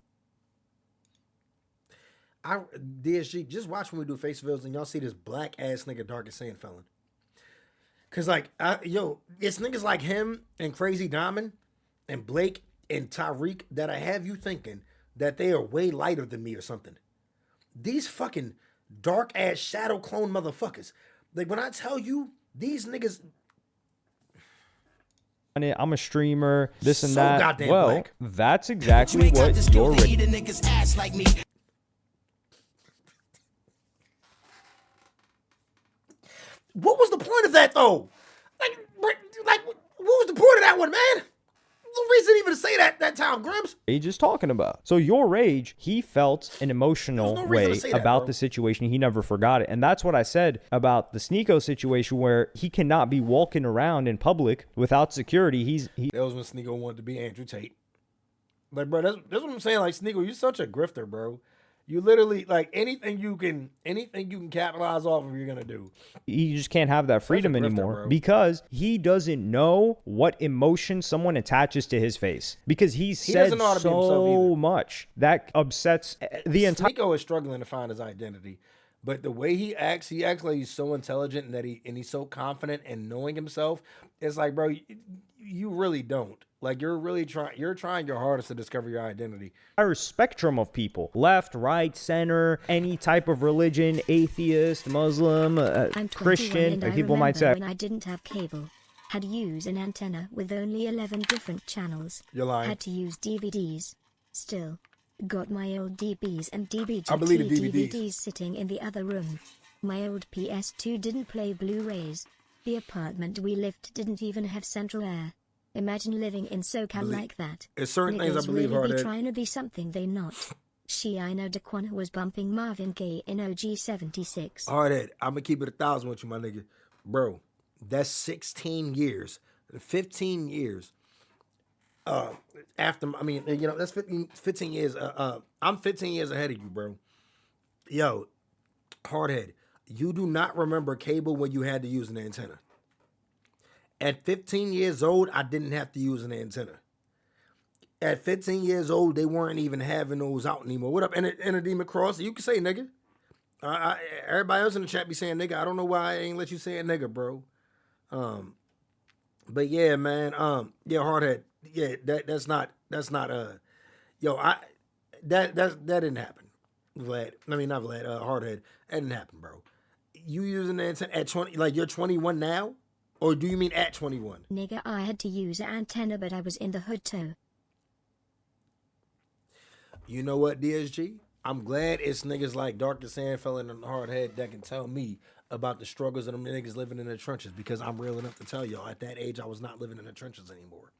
[SPEAKER 1] DSG, just watch when we do face reveals and y'all see this black ass nigga darkest sand felon. Cause like, it's niggas like him and Crazy Diamond and Blake and Tyreek that I have you thinking that they are way lighter than me or something. These fucking dark ass shadow clone motherfuckers. Like when I tell you these niggas,
[SPEAKER 2] I'm a streamer, this and
[SPEAKER 1] so
[SPEAKER 2] that.
[SPEAKER 1] Goddamn
[SPEAKER 2] well,
[SPEAKER 1] black.
[SPEAKER 2] That's exactly what Yourrage.
[SPEAKER 1] What was the point of that though? Like what was the point of that one, man? No reason even to say that time, Grimms.
[SPEAKER 2] Rage is talking about. So Yourrage, he felt an emotional way about the situation. He never forgot it. And that's what I said about the Sneako situation where he cannot be walking around in public without security.
[SPEAKER 1] That was when Sneako wanted to be Andrew Tate. Like, bro, that's what I'm saying. Like, Sneako, you're such a grifter, bro. You literally like anything you can capitalize off of, you're gonna do.
[SPEAKER 2] You just can't have that freedom
[SPEAKER 1] grifter,
[SPEAKER 2] anymore
[SPEAKER 1] bro.
[SPEAKER 2] because he doesn't know what emotion someone attaches to his face. Because he said
[SPEAKER 1] doesn't know how to be himself
[SPEAKER 2] so
[SPEAKER 1] either.
[SPEAKER 2] much that upsets the entire.
[SPEAKER 1] Sneako is struggling to find his identity, but the way he acts like he's so intelligent and that he's so confident in knowing himself. It's like, bro, you really don't. Like you're trying your hardest to discover your identity.
[SPEAKER 2] Entire spectrum of people, left, right, center, any type of religion, atheist, Muslim,
[SPEAKER 4] I'm 21
[SPEAKER 2] Christian.
[SPEAKER 4] and
[SPEAKER 2] Like
[SPEAKER 4] I
[SPEAKER 2] people might
[SPEAKER 4] remember
[SPEAKER 2] say,
[SPEAKER 4] when I didn't have cable. Had to use an antenna with only 11 different channels.
[SPEAKER 1] You're lying.
[SPEAKER 4] Had to use DVDs. Still, got my old DBs and
[SPEAKER 1] I believe the
[SPEAKER 4] DVDs.
[SPEAKER 1] DVDs
[SPEAKER 4] Sitting in the other room. My old PS2 didn't play Blu-rays. The apartment we lived didn't even have central air. Imagine living in SoCal like that.
[SPEAKER 1] It's certain things I
[SPEAKER 4] Niggas
[SPEAKER 1] believe
[SPEAKER 4] really
[SPEAKER 1] hard
[SPEAKER 4] be
[SPEAKER 1] at.
[SPEAKER 4] trying to be something they not. I know DAQUAN was bumping Marvin Gaye in OG 76.
[SPEAKER 1] Hardhead, I'm gonna keep it 1,000 with you, my nigga. Bro, that's 16 years, 15 years. After, I mean, you know, that's 15 years. I'm 15 years ahead of you, bro. Yo, Hardhead, you do not remember cable when you had to use an antenna. At 15 years old, I didn't have to use an antenna. At 15 years old, they weren't even having those out anymore. What up, Enedema Cross? You can say nigga. Everybody else in the chat be saying nigga. I don't know why I ain't let you say a nigga, bro. But yeah, man. Yeah, Hardhead. Yeah, that's not. Yo, that didn't happen, Vlad. I mean, not Vlad. Hardhead. That didn't happen, bro. You using the antenna at 20? Like you're 21 now, or do you mean at 21?
[SPEAKER 4] Nigga, I had to use an antenna, but I was in the hood too.
[SPEAKER 1] You know what, DSG? I'm glad it's niggas like Dr. Sandfell and Hardhead that can tell me about the struggles of them niggas living in the trenches, because I'm real enough to tell y'all at that age I was not living in the trenches anymore.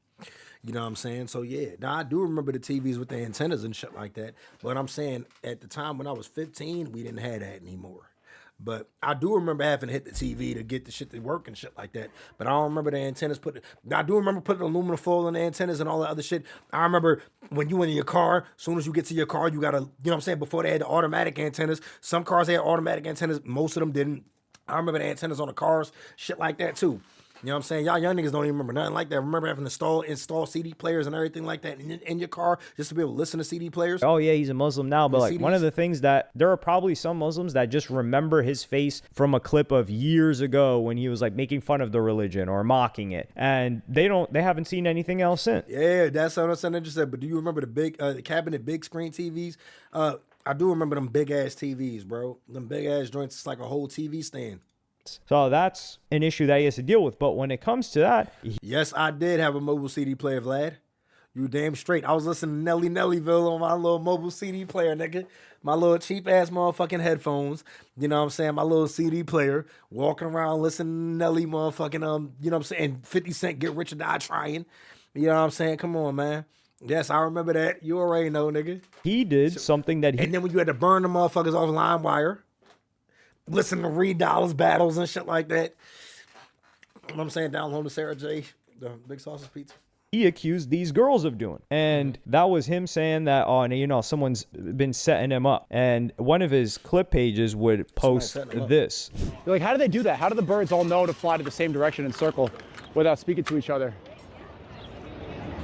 [SPEAKER 1] You know what I'm saying? So yeah, now I do remember the TVs with the antennas and shit like that. But I'm saying at the time when I was 15, we didn't have that anymore. But I do remember having to hit the TV to get the shit to work and shit like that. But I don't remember the antennas I do remember putting aluminum foil on the antennas and all that other shit. I remember when you in your car, as soon as you get to your car, you gotta, you know what I'm saying, before they had the automatic antennas. Some cars had automatic antennas, most of them didn't. I remember the antennas on the cars, shit like that too. You know what I'm saying? Y'all young niggas don't even remember nothing like that. Remember having to install CD players and everything like that in your car just to be able to listen to CD players?
[SPEAKER 2] oh yeah, he's a Muslim now, but like
[SPEAKER 1] CDs?
[SPEAKER 2] one of the things that there are probably some Muslims that just remember his face from a clip of years ago when he was like making fun of the religion or mocking it, and they haven't seen anything else since.
[SPEAKER 1] Yeah, that's what I'm saying. I just said, but do you remember the big cabinet big screen TVs? I do remember them big ass TVs, bro. Them big ass joints, it's like a whole TV stand.
[SPEAKER 2] So that's an issue that he has to deal with. But when it comes to that,
[SPEAKER 1] Yes, I did have a mobile CD player, Vlad. You damn straight. I was listening to Nellyville on my little mobile CD player, nigga. My little cheap ass motherfucking headphones. You know what I'm saying? My little CD player. Walking around listening to Nelly motherfucking, you know what I'm saying? 50 Cent, Get Rich or Die Trying. You know what I'm saying? Come on, man. Yes, I remember that. You already know, nigga.
[SPEAKER 2] he did something that he...
[SPEAKER 1] And then when you had to burn the motherfuckers off LimeWire. Listen to Reed Dollars battles and shit like that. You know what I'm saying? Down home to Sarah J. The Big Sausage Pizza.
[SPEAKER 2] he accused these girls of doing. And that was him saying that, oh, you know, someone's been setting him up. And one of his clip pages would post this.
[SPEAKER 11] You're like, how do they do that? How do the birds all know to fly to the same direction and circle without speaking to each other?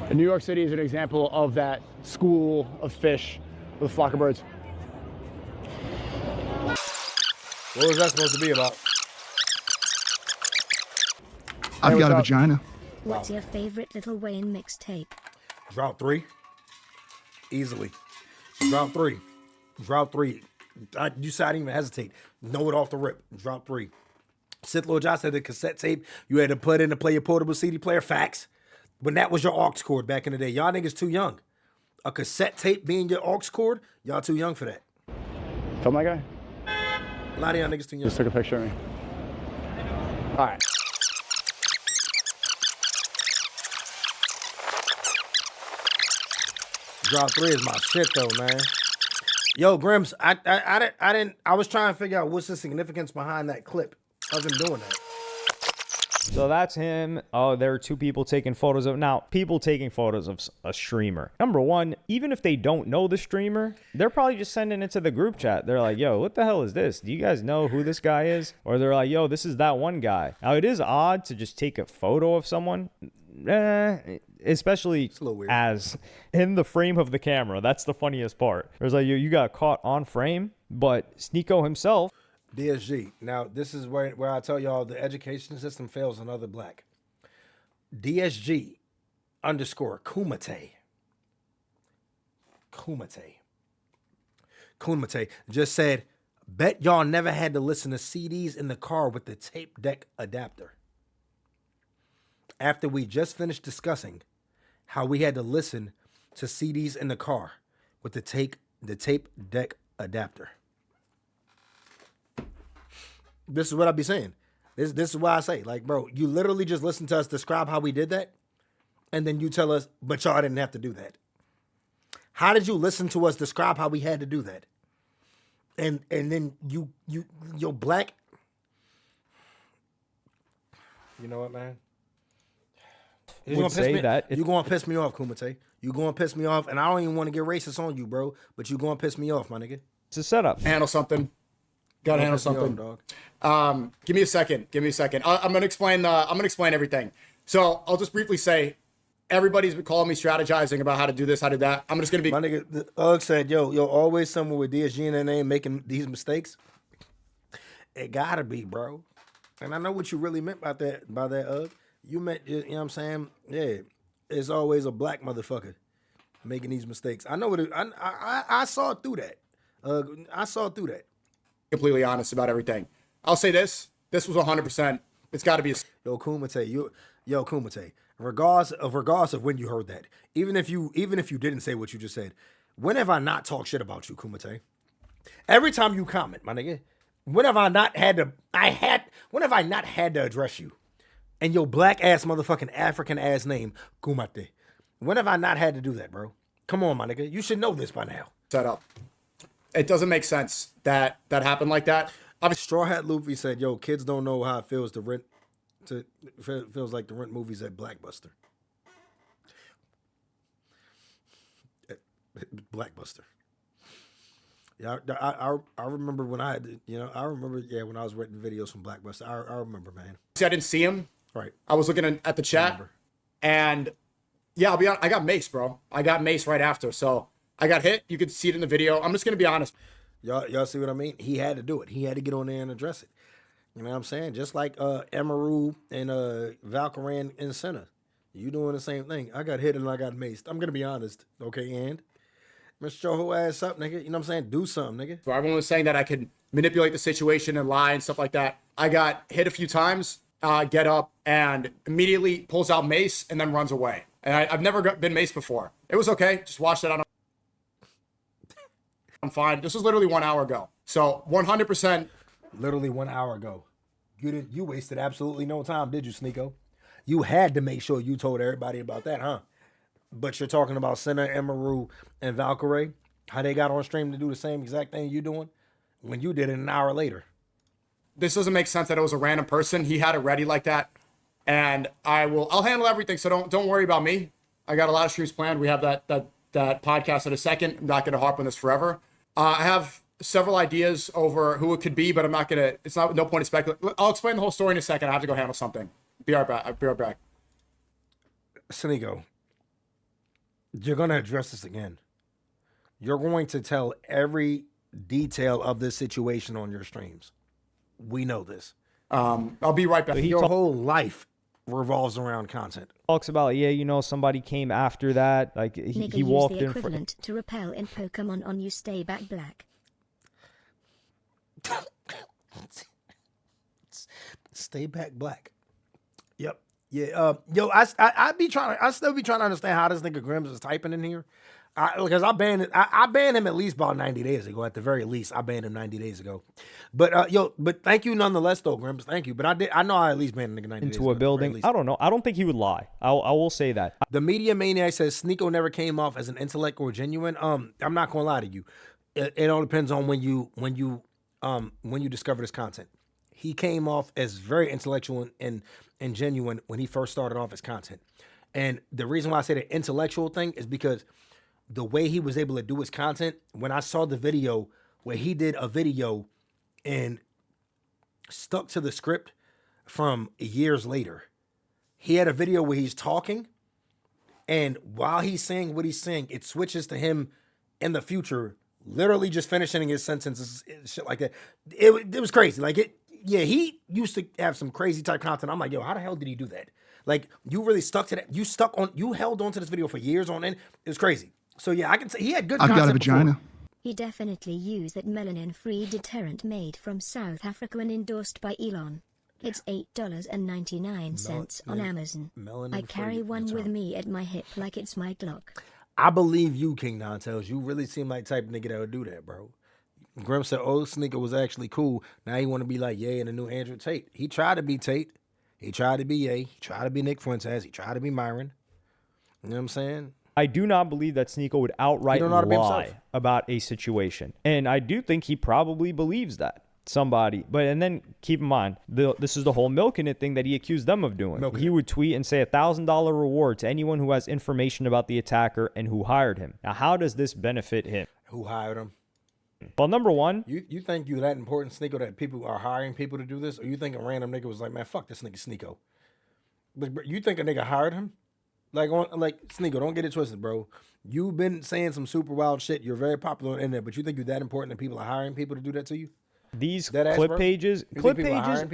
[SPEAKER 11] And New York City is an example of that school of fish with a flock of birds.
[SPEAKER 1] What was that supposed to be about?
[SPEAKER 12] I've got a vagina.
[SPEAKER 4] What's your favorite Lil Wayne mixtape?
[SPEAKER 1] Drought 3. Easily. Drought 3. Drought 3. You said I didn't even hesitate. Know it off the rip. Drought 3. Sith Lord Josh said the cassette tape you had to put in to play your portable CD player. Facts. When that was your aux cord back in the day. Y'all niggas too young. A cassette tape being your aux cord, y'all too young for that.
[SPEAKER 11] Film that guy?
[SPEAKER 1] A lot of y'all niggas too young.
[SPEAKER 11] Just took a picture of me. All right.
[SPEAKER 1] Drop 3 is my shit though, man. Yo, Grims, I was trying to figure out what's the significance behind that clip of him doing that.
[SPEAKER 2] So that's him. Oh, there are two people taking photos of. Now, people taking photos of a streamer. Number one, even if they don't know the streamer, they're probably just sending it to the group chat. They're like, yo, what the hell is this? Do you guys know who this guy is? Or they're like, yo, this is that one guy. Now, it is odd to just take a photo of someone. Especially as in the frame of the camera. That's the funniest part. There's like, you got caught on frame, but Sneako himself.
[SPEAKER 1] DSG. Now, this is where I tell y'all the education system fails another black. DSG _ Kumite just said, bet y'all never had to listen to CDs in the car with the tape deck adapter. After we just finished discussing how we had to listen to CDs in the car with the tape deck adapter. This is what I be saying. This is why I say, like, bro, you literally just listen to us describe how we did that, and then you tell us, but y'all didn't have to do that. How did you listen to us describe how we had to do that? And then you're black. You know what, man? You're gonna piss me off, Kumite. You're gonna piss me off, and I don't even want to get racist on you, bro. But you're gonna piss me off, my nigga.
[SPEAKER 2] It's a setup.
[SPEAKER 11] Handle something. Gotta handle something. Dog. Give me a second. I'm gonna explain everything. So I'll just briefly say, everybody's been calling me strategizing about how to do this, how to do that. I'm just gonna be.
[SPEAKER 1] My nigga, Ugg said, yo, always someone with DSG in their name making these mistakes. It gotta be, bro. And I know what you really meant by that, Ugg. You meant, you know what I'm saying? Yeah, it's always a black motherfucker making these mistakes. I know what I saw through that. I saw through that.
[SPEAKER 11] Completely honest about everything. I'll say this was 100%. It's got to be
[SPEAKER 1] Yo, Kumite, regardless of when you heard that, even if you didn't say what you just said, when have I not talked shit about you, Kumite? Every time you comment, my nigga, when have I not had to address you? And your black ass motherfucking African ass name, Kumate. When have I not had to do that, bro? Come on, my nigga. You should know this by now.
[SPEAKER 11] Set up. It doesn't make sense that happened like that.
[SPEAKER 1] Straw Hat Luffy said, yo, kids don't know how it feels feels like to rent movies at Blackbuster. Blackbuster. Yeah, I remember when I had, when I was renting videos from Blackbuster. I remember, man.
[SPEAKER 11] See, I didn't see him.
[SPEAKER 1] Right.
[SPEAKER 11] I was looking at the chat, and yeah, I'll be honest, I got maced, bro. I got maced right after, so I got hit. You could see it in the video. I'm just gonna be honest.
[SPEAKER 1] Y'all see what I mean? He had to do it. He had to get on there and address it. You know what I'm saying? Just like Emerald and Valkyran and Senna. You doing the same thing. I got hit and I got maced. I'm gonna be honest, okay, and let's show her ass up, nigga. You know what I'm saying? Do something, nigga.
[SPEAKER 11] So everyone was saying that I could manipulate the situation and lie and stuff like that. I got hit a few times, get up, and immediately pulls out mace and then runs away. And I've never been maced before. It was okay. Just watched it on. I'm fine. This was literally 1 hour ago. So 100%.
[SPEAKER 1] Literally 1 hour ago. You wasted absolutely no time, did you, Sneako? You had to make sure you told everybody about that, huh? But you're talking about Senna, Emerald, and Valkyrie, how they got on stream to do the same exact thing you doing when you did it an hour later.
[SPEAKER 11] This doesn't make sense that it was a random person. He had it ready like that. And I'll handle everything, so don't worry about me. I got a lot of streams planned. We have that podcast in a second. I'm not going to harp on this forever. I have several ideas over who it could be, but I'm not going to, it's not no point in speculating. I'll explain the whole story in a second. I have to go handle something. Be right back. I'll be right back.
[SPEAKER 1] Sneako, you're going to address this again. You're going to tell every detail of this situation on your streams. We know this.
[SPEAKER 11] I'll be right back.
[SPEAKER 1] Your whole life revolves around content.
[SPEAKER 2] Talks about, somebody came after that. Like he walked
[SPEAKER 4] the
[SPEAKER 2] in
[SPEAKER 4] equivalent to repel in Pokemon on you stay back black.
[SPEAKER 1] Stay back black. Yep. Yeah. I still be trying to understand how this nigga Grims is typing in here. Because I banned him at least about 90 days ago. At the very least, I banned him 90 days ago. But but thank you nonetheless, though, Grims. Thank you. But I know I at least banned a nigga 90 days ago.
[SPEAKER 2] Into a building. I don't know. I don't think he would lie. I will say that.
[SPEAKER 1] The Media Maniac says Sneako never came off as an intellect or genuine. I'm not gonna lie to you. It all depends on when you discover this content. He came off as very intellectual and and genuine when he first started off his content. And the reason why I say the intellectual thing is because the way he was able to do his content, when I saw the video where he did a video and stuck to the script from years later. He had a video where he's talking, and while he's saying what he's saying, it switches to him in the future, literally just finishing his sentences, shit like that. It was crazy. Like he used to have some crazy type content. I'm like, yo, how the hell did he do that? Like, you really stuck to that. You held on to this video for years on end. It was crazy. So yeah, I can say he had good content.
[SPEAKER 12] I've got a vagina.
[SPEAKER 4] Before. He definitely used that melanin-free deterrent made from South Africa and endorsed by Elon. It's $8.99 on Amazon. I carry one with me at my hip like it's my Glock.
[SPEAKER 1] I believe you, King Nantells. You really seem like the type of nigga that would do that, bro. Grim said, oh, Sneako was actually cool. Now he want to be like Ye and the new Andrew Tate. He tried to be Tate. He tried to be Ye. He tried to be Nick Fuentes. He tried to be Myron. You know what I'm saying?
[SPEAKER 2] I do not believe that Sneako would outright lie about a situation. And I do think he probably believes that. Somebody. And then keep in mind, this is the whole milking it thing that he accused them of doing. He would tweet and say $1,000 reward to anyone who has information about the attacker and who hired him. Now, how does this benefit him?
[SPEAKER 1] Who hired him?
[SPEAKER 2] Well, number one.
[SPEAKER 1] You think you that important, Sneako, that people are hiring people to do this? Or you think a random nigga was like, man, fuck this nigga Sneako? But you think a nigga hired him? Like Sneako, don't get it twisted, bro. You've been saying some super wild shit. You're very popular on the internet, but you think you're that important that people are hiring people to do that to you?
[SPEAKER 2] These clip pages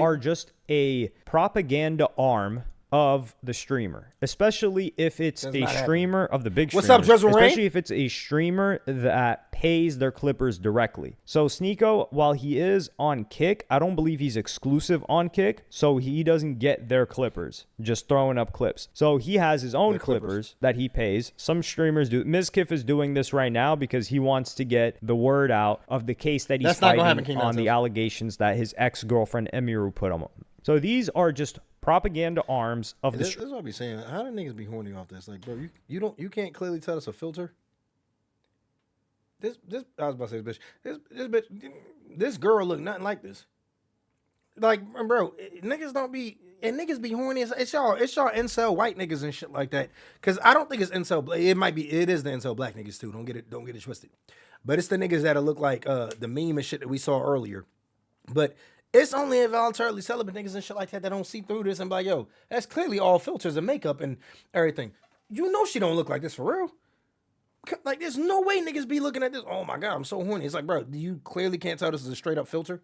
[SPEAKER 2] are just a propaganda arm of the streamer, especially if it's a streamer of the big streamers.
[SPEAKER 1] What's up, Drizzle Rain?
[SPEAKER 2] Especially if it's a streamer that pays their clippers directly. So Sneako, while he is on Kick, I don't believe he's exclusive on Kick, so he doesn't get their clippers just throwing up clips. So he has his own clippers that he pays. Some streamers do. Mizkif is doing this right now because he wants to get the word out of the case that he's fighting on the allegations that his ex-girlfriend Emiru put him on. So these are just propaganda arms of the.
[SPEAKER 1] This is what I be saying. How do niggas be horny off this? Like, bro, you can't clearly tell us a filter. This I was about to say this bitch. This girl look nothing like this. Like, bro, niggas don't be and niggas be horny. It's y'all incel white niggas and shit like that. Cause I don't think it's incel. It is the incel black niggas too. Don't get it twisted. But it's the niggas that'll look like the meme and shit that we saw earlier. But it's only involuntarily celibate niggas and shit like that don't see through this and be like, yo, that's clearly all filters and makeup and everything. You know she don't look like this for real. Like, there's no way niggas be looking at this. Oh my God, I'm so horny. It's like, bro, you clearly can't tell this is a straight up filter.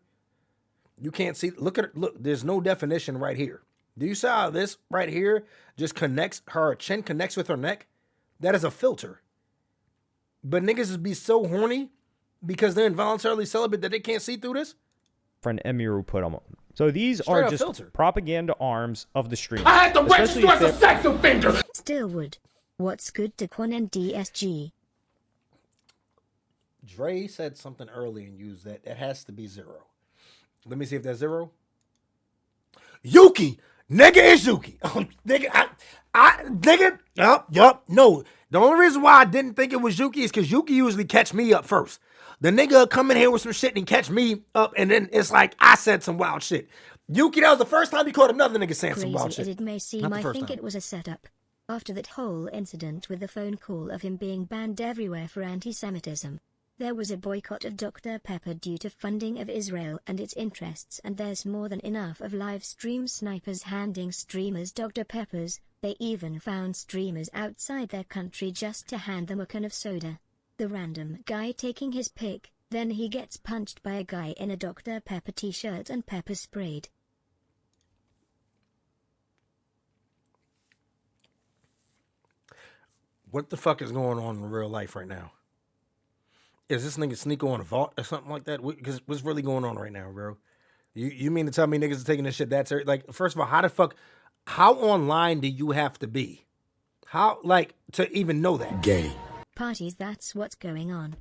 [SPEAKER 1] You can't see. Look, there's no definition right here. Do you see how this right here just connects, her chin connects with her neck? That is a filter. But niggas just be so horny because they're involuntarily celibate that they can't see through this?
[SPEAKER 2] Friend Emiru put them on. So these are just propaganda arms of the stream.
[SPEAKER 10] I had to register as a sex offender.
[SPEAKER 4] Stillwood, what's good to DAQUAN and DSG?
[SPEAKER 1] Dre said something early and used that. That has to be 0. Let me see if that's 0. Yuki, nigga, is Yuki. Nigga, nigga, yup. No, the only reason why I didn't think it was Yuki is because Yuki usually catch me up first. The nigga come in here with some shit and catch me up, and then it's like I said some wild shit. Yuki, that was the first time he caught another nigga saying some wild shit.
[SPEAKER 4] It may seem, I think it was a setup. After that whole incident with the phone call of him being banned everywhere for anti-Semitism, there was a boycott of Dr. Pepper due to funding of Israel and its interests, and there's more than enough of live stream snipers handing streamers Dr. Peppers. They even found streamers outside their country just to hand them a can of soda. The random guy taking his pic, then he gets punched by a guy in a Dr. Pepper t-shirt and pepper sprayed.
[SPEAKER 1] What the fuck is going on in real life right now? Is this nigga Sneako on a vault or something like that? Because what's really going on right now, bro? You mean to tell me niggas are taking this shit that serious? Like, first of all, how online do you have to be? How, like, to even know that?
[SPEAKER 12] Gay.
[SPEAKER 4] Parties, that's what's going on.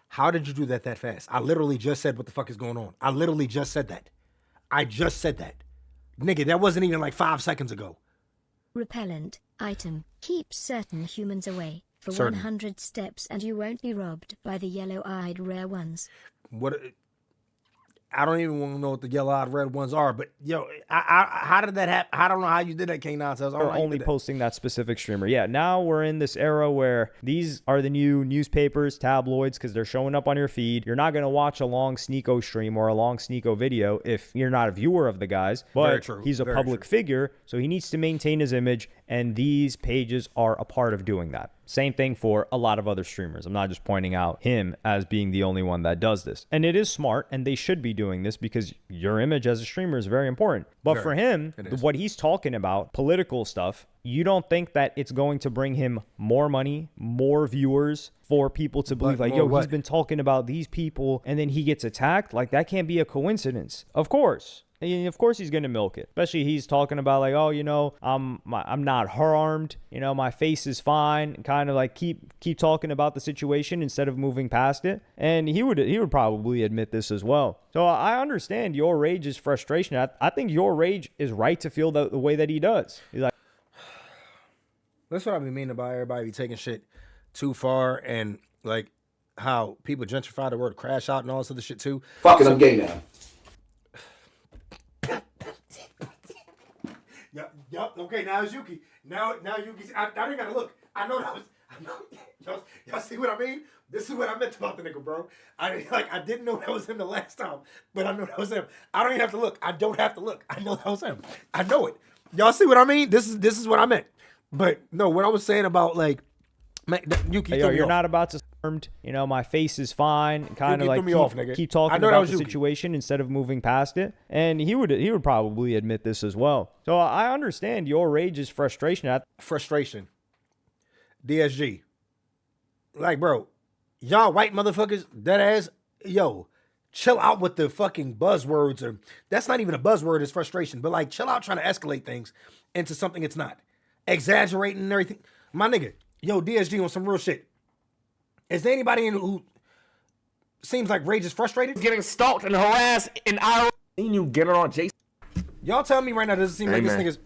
[SPEAKER 1] How did you do that fast? I literally just said what the fuck is going on. I literally just said that. I just said that. Nigga, that wasn't even like 5 seconds ago.
[SPEAKER 4] Repellent, item, keeps certain humans away for 100 steps and you won't be robbed by the yellow-eyed rare ones.
[SPEAKER 1] What? I don't even want to know what the yellow-eyed red ones are. But yo, how did that happen? I don't know how you did that, King Nonsense.
[SPEAKER 2] Or only posting that specific streamer. Yeah, now we're in this era where these are the new newspapers, tabloids, because they're showing up on your feed. You're not going to watch a long Sneako stream or a long Sneako video if you're not a viewer of the guys. But he's a public figure, so he needs to maintain his image, and these pages are a part of doing that. Same thing for a lot of other streamers. I'm not just pointing out him as being the only one that does this. And it is smart, and they should be doing this because your image as a streamer is very important. But for him, what he's talking about, political stuff, you don't think that it's going to bring him more money, more viewers, for people to believe like, yo, he's been talking about these people and then he gets attacked? Like, that can't be a coincidence. Of course. And of course he's going to milk it. Especially he's talking about like, oh, you know, I'm not harmed. You know, my face is fine. Kind of like keep talking about the situation instead of moving past it. And he would probably admit this as well. So I understand Yourrage's frustration. I think Yourrage is right to feel the way that he does. He's like,
[SPEAKER 1] that's what I mean about everybody be taking shit too far, and like how people gentrify the word crash out and all this other shit too.
[SPEAKER 10] Fuck it, I'm gay now.
[SPEAKER 1] Yup. Okay, now it's Yuki. Now Yuki. I didn't gotta look. I know that was. Y'all see what I mean? This is what I meant about the nigga, bro. I didn't know that was him the last time, but I know that was him. I don't even have to look. I don't have to look. I know that was him. I know it. Y'all see what I mean? This is what I meant. But no, what I was saying about like, Yuki,
[SPEAKER 2] hey, yo, you're not about to. You know, my face is fine. Kind of like keep talking about the situation instead of moving past it. And he would probably admit this as well. So I understand Yourrage's frustration.
[SPEAKER 1] Frustration. DSG. Like, bro, y'all white motherfuckers, that ass, yo, chill out with the fucking buzzwords. Or that's not even a buzzword, it's frustration. But like, chill out trying to escalate things into something it's not. Exaggerating and everything. My nigga, yo, DSG on some real shit. Is there anybody who seems like Rage is frustrated?
[SPEAKER 3] Getting stalked and harassed in our... Seen you getting on Jason.
[SPEAKER 1] Y'all tell me right now, does it seem like this nigga's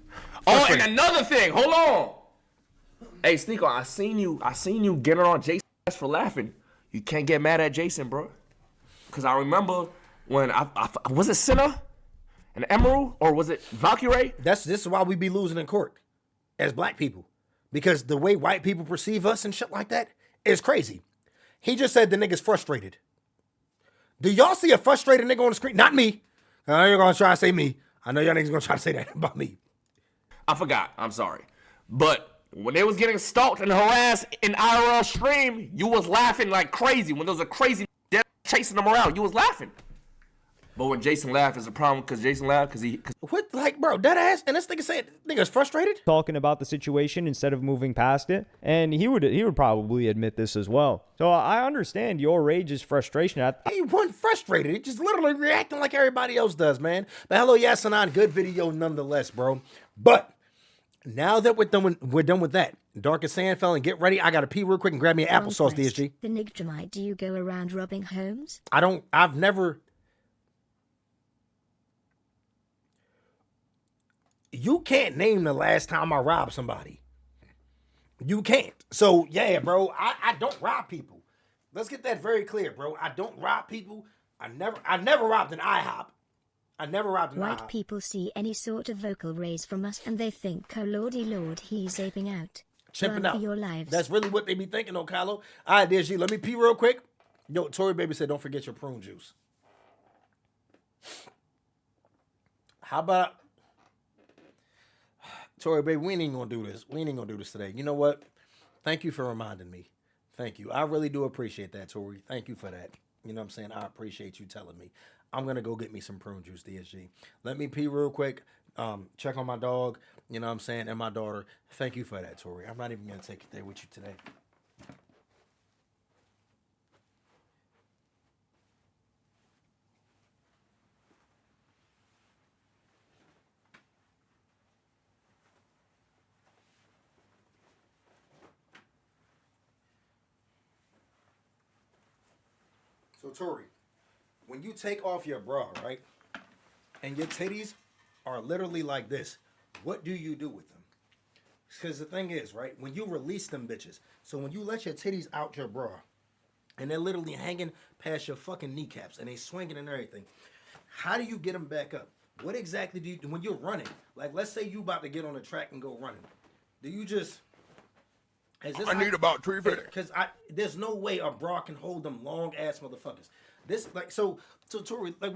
[SPEAKER 3] frustrated? Oh, and another thing, hold on. Hey, Sneako, I seen you getting on Jason for laughing. You can't get mad at Jason, bro. Because I remember when was it Senna? An Emerald? Or was it Valkyrie?
[SPEAKER 1] This is why we be losing in court as black people. Because the way white people perceive us and shit like that is crazy. He just said the nigga's frustrated. Do y'all see a frustrated nigga on the screen? Not me. I know you're going to try to say me. I know y'all niggas going to try to say that about me.
[SPEAKER 3] I forgot. I'm sorry. But when they was getting stalked and harassed in IRL stream, you was laughing like crazy. When there was a crazy dead chasing them around, you was laughing. But when Jason laughed, it's a problem because Jason laughed because he...
[SPEAKER 1] What? Like, bro, dead ass? And this nigga said, nigga's frustrated?
[SPEAKER 2] Talking about the situation instead of moving past it. And he would probably admit this as well. So I understand Yourrage's frustration.
[SPEAKER 1] He wasn't frustrated. He just literally reacting like everybody else does, man. But hello, Yasanan, good video nonetheless, bro. But now that we're done with that, Darkest Sand fell and get ready. I got to pee real quick and grab me an applesauce, DSG.
[SPEAKER 4] The Nigdramite, do you go around robbing homes?
[SPEAKER 1] I've never... You can't name the last time I robbed somebody. You can't. So, yeah, bro, I don't rob people. Let's get that very clear, bro. I don't rob people. I never robbed an IHOP. I never robbed an IHOP.
[SPEAKER 4] White people see any sort of vocal raise from us and they think, oh lordy lord, he's aping out.
[SPEAKER 1] Chipping out.
[SPEAKER 4] For your lives.
[SPEAKER 1] That's really what they be thinking, though, Kylo. All right, DSG, let me pee real quick. Yo, Tori Baby said, don't forget your prune juice. How about... Tori, baby, we ain't even gonna do this. We ain't even gonna do this today. You know what? Thank you for reminding me. Thank you. I really do appreciate that, Tori. Thank you for that. You know what I'm saying? I appreciate you telling me. I'm gonna go get me some prune juice, DSG. Let me pee real quick. Check on my dog, you know what I'm saying, and my daughter. Thank you for that, Tori. I'm not even gonna take it there with you today. So, Tori, when you take off your bra, right, and your titties are literally like this, what do you do with them? Because the thing is, right, when you release them bitches, so when you let your titties out your bra, and they're literally hanging past your fucking kneecaps, and they swinging and everything, How do you get them back up? What exactly do you do when you're running? Like, let's say you about to get on the track and go running. Do you just?
[SPEAKER 10] I need about 350.
[SPEAKER 1] Because there's no way a bra can hold them long ass motherfuckers. This like so Tori, like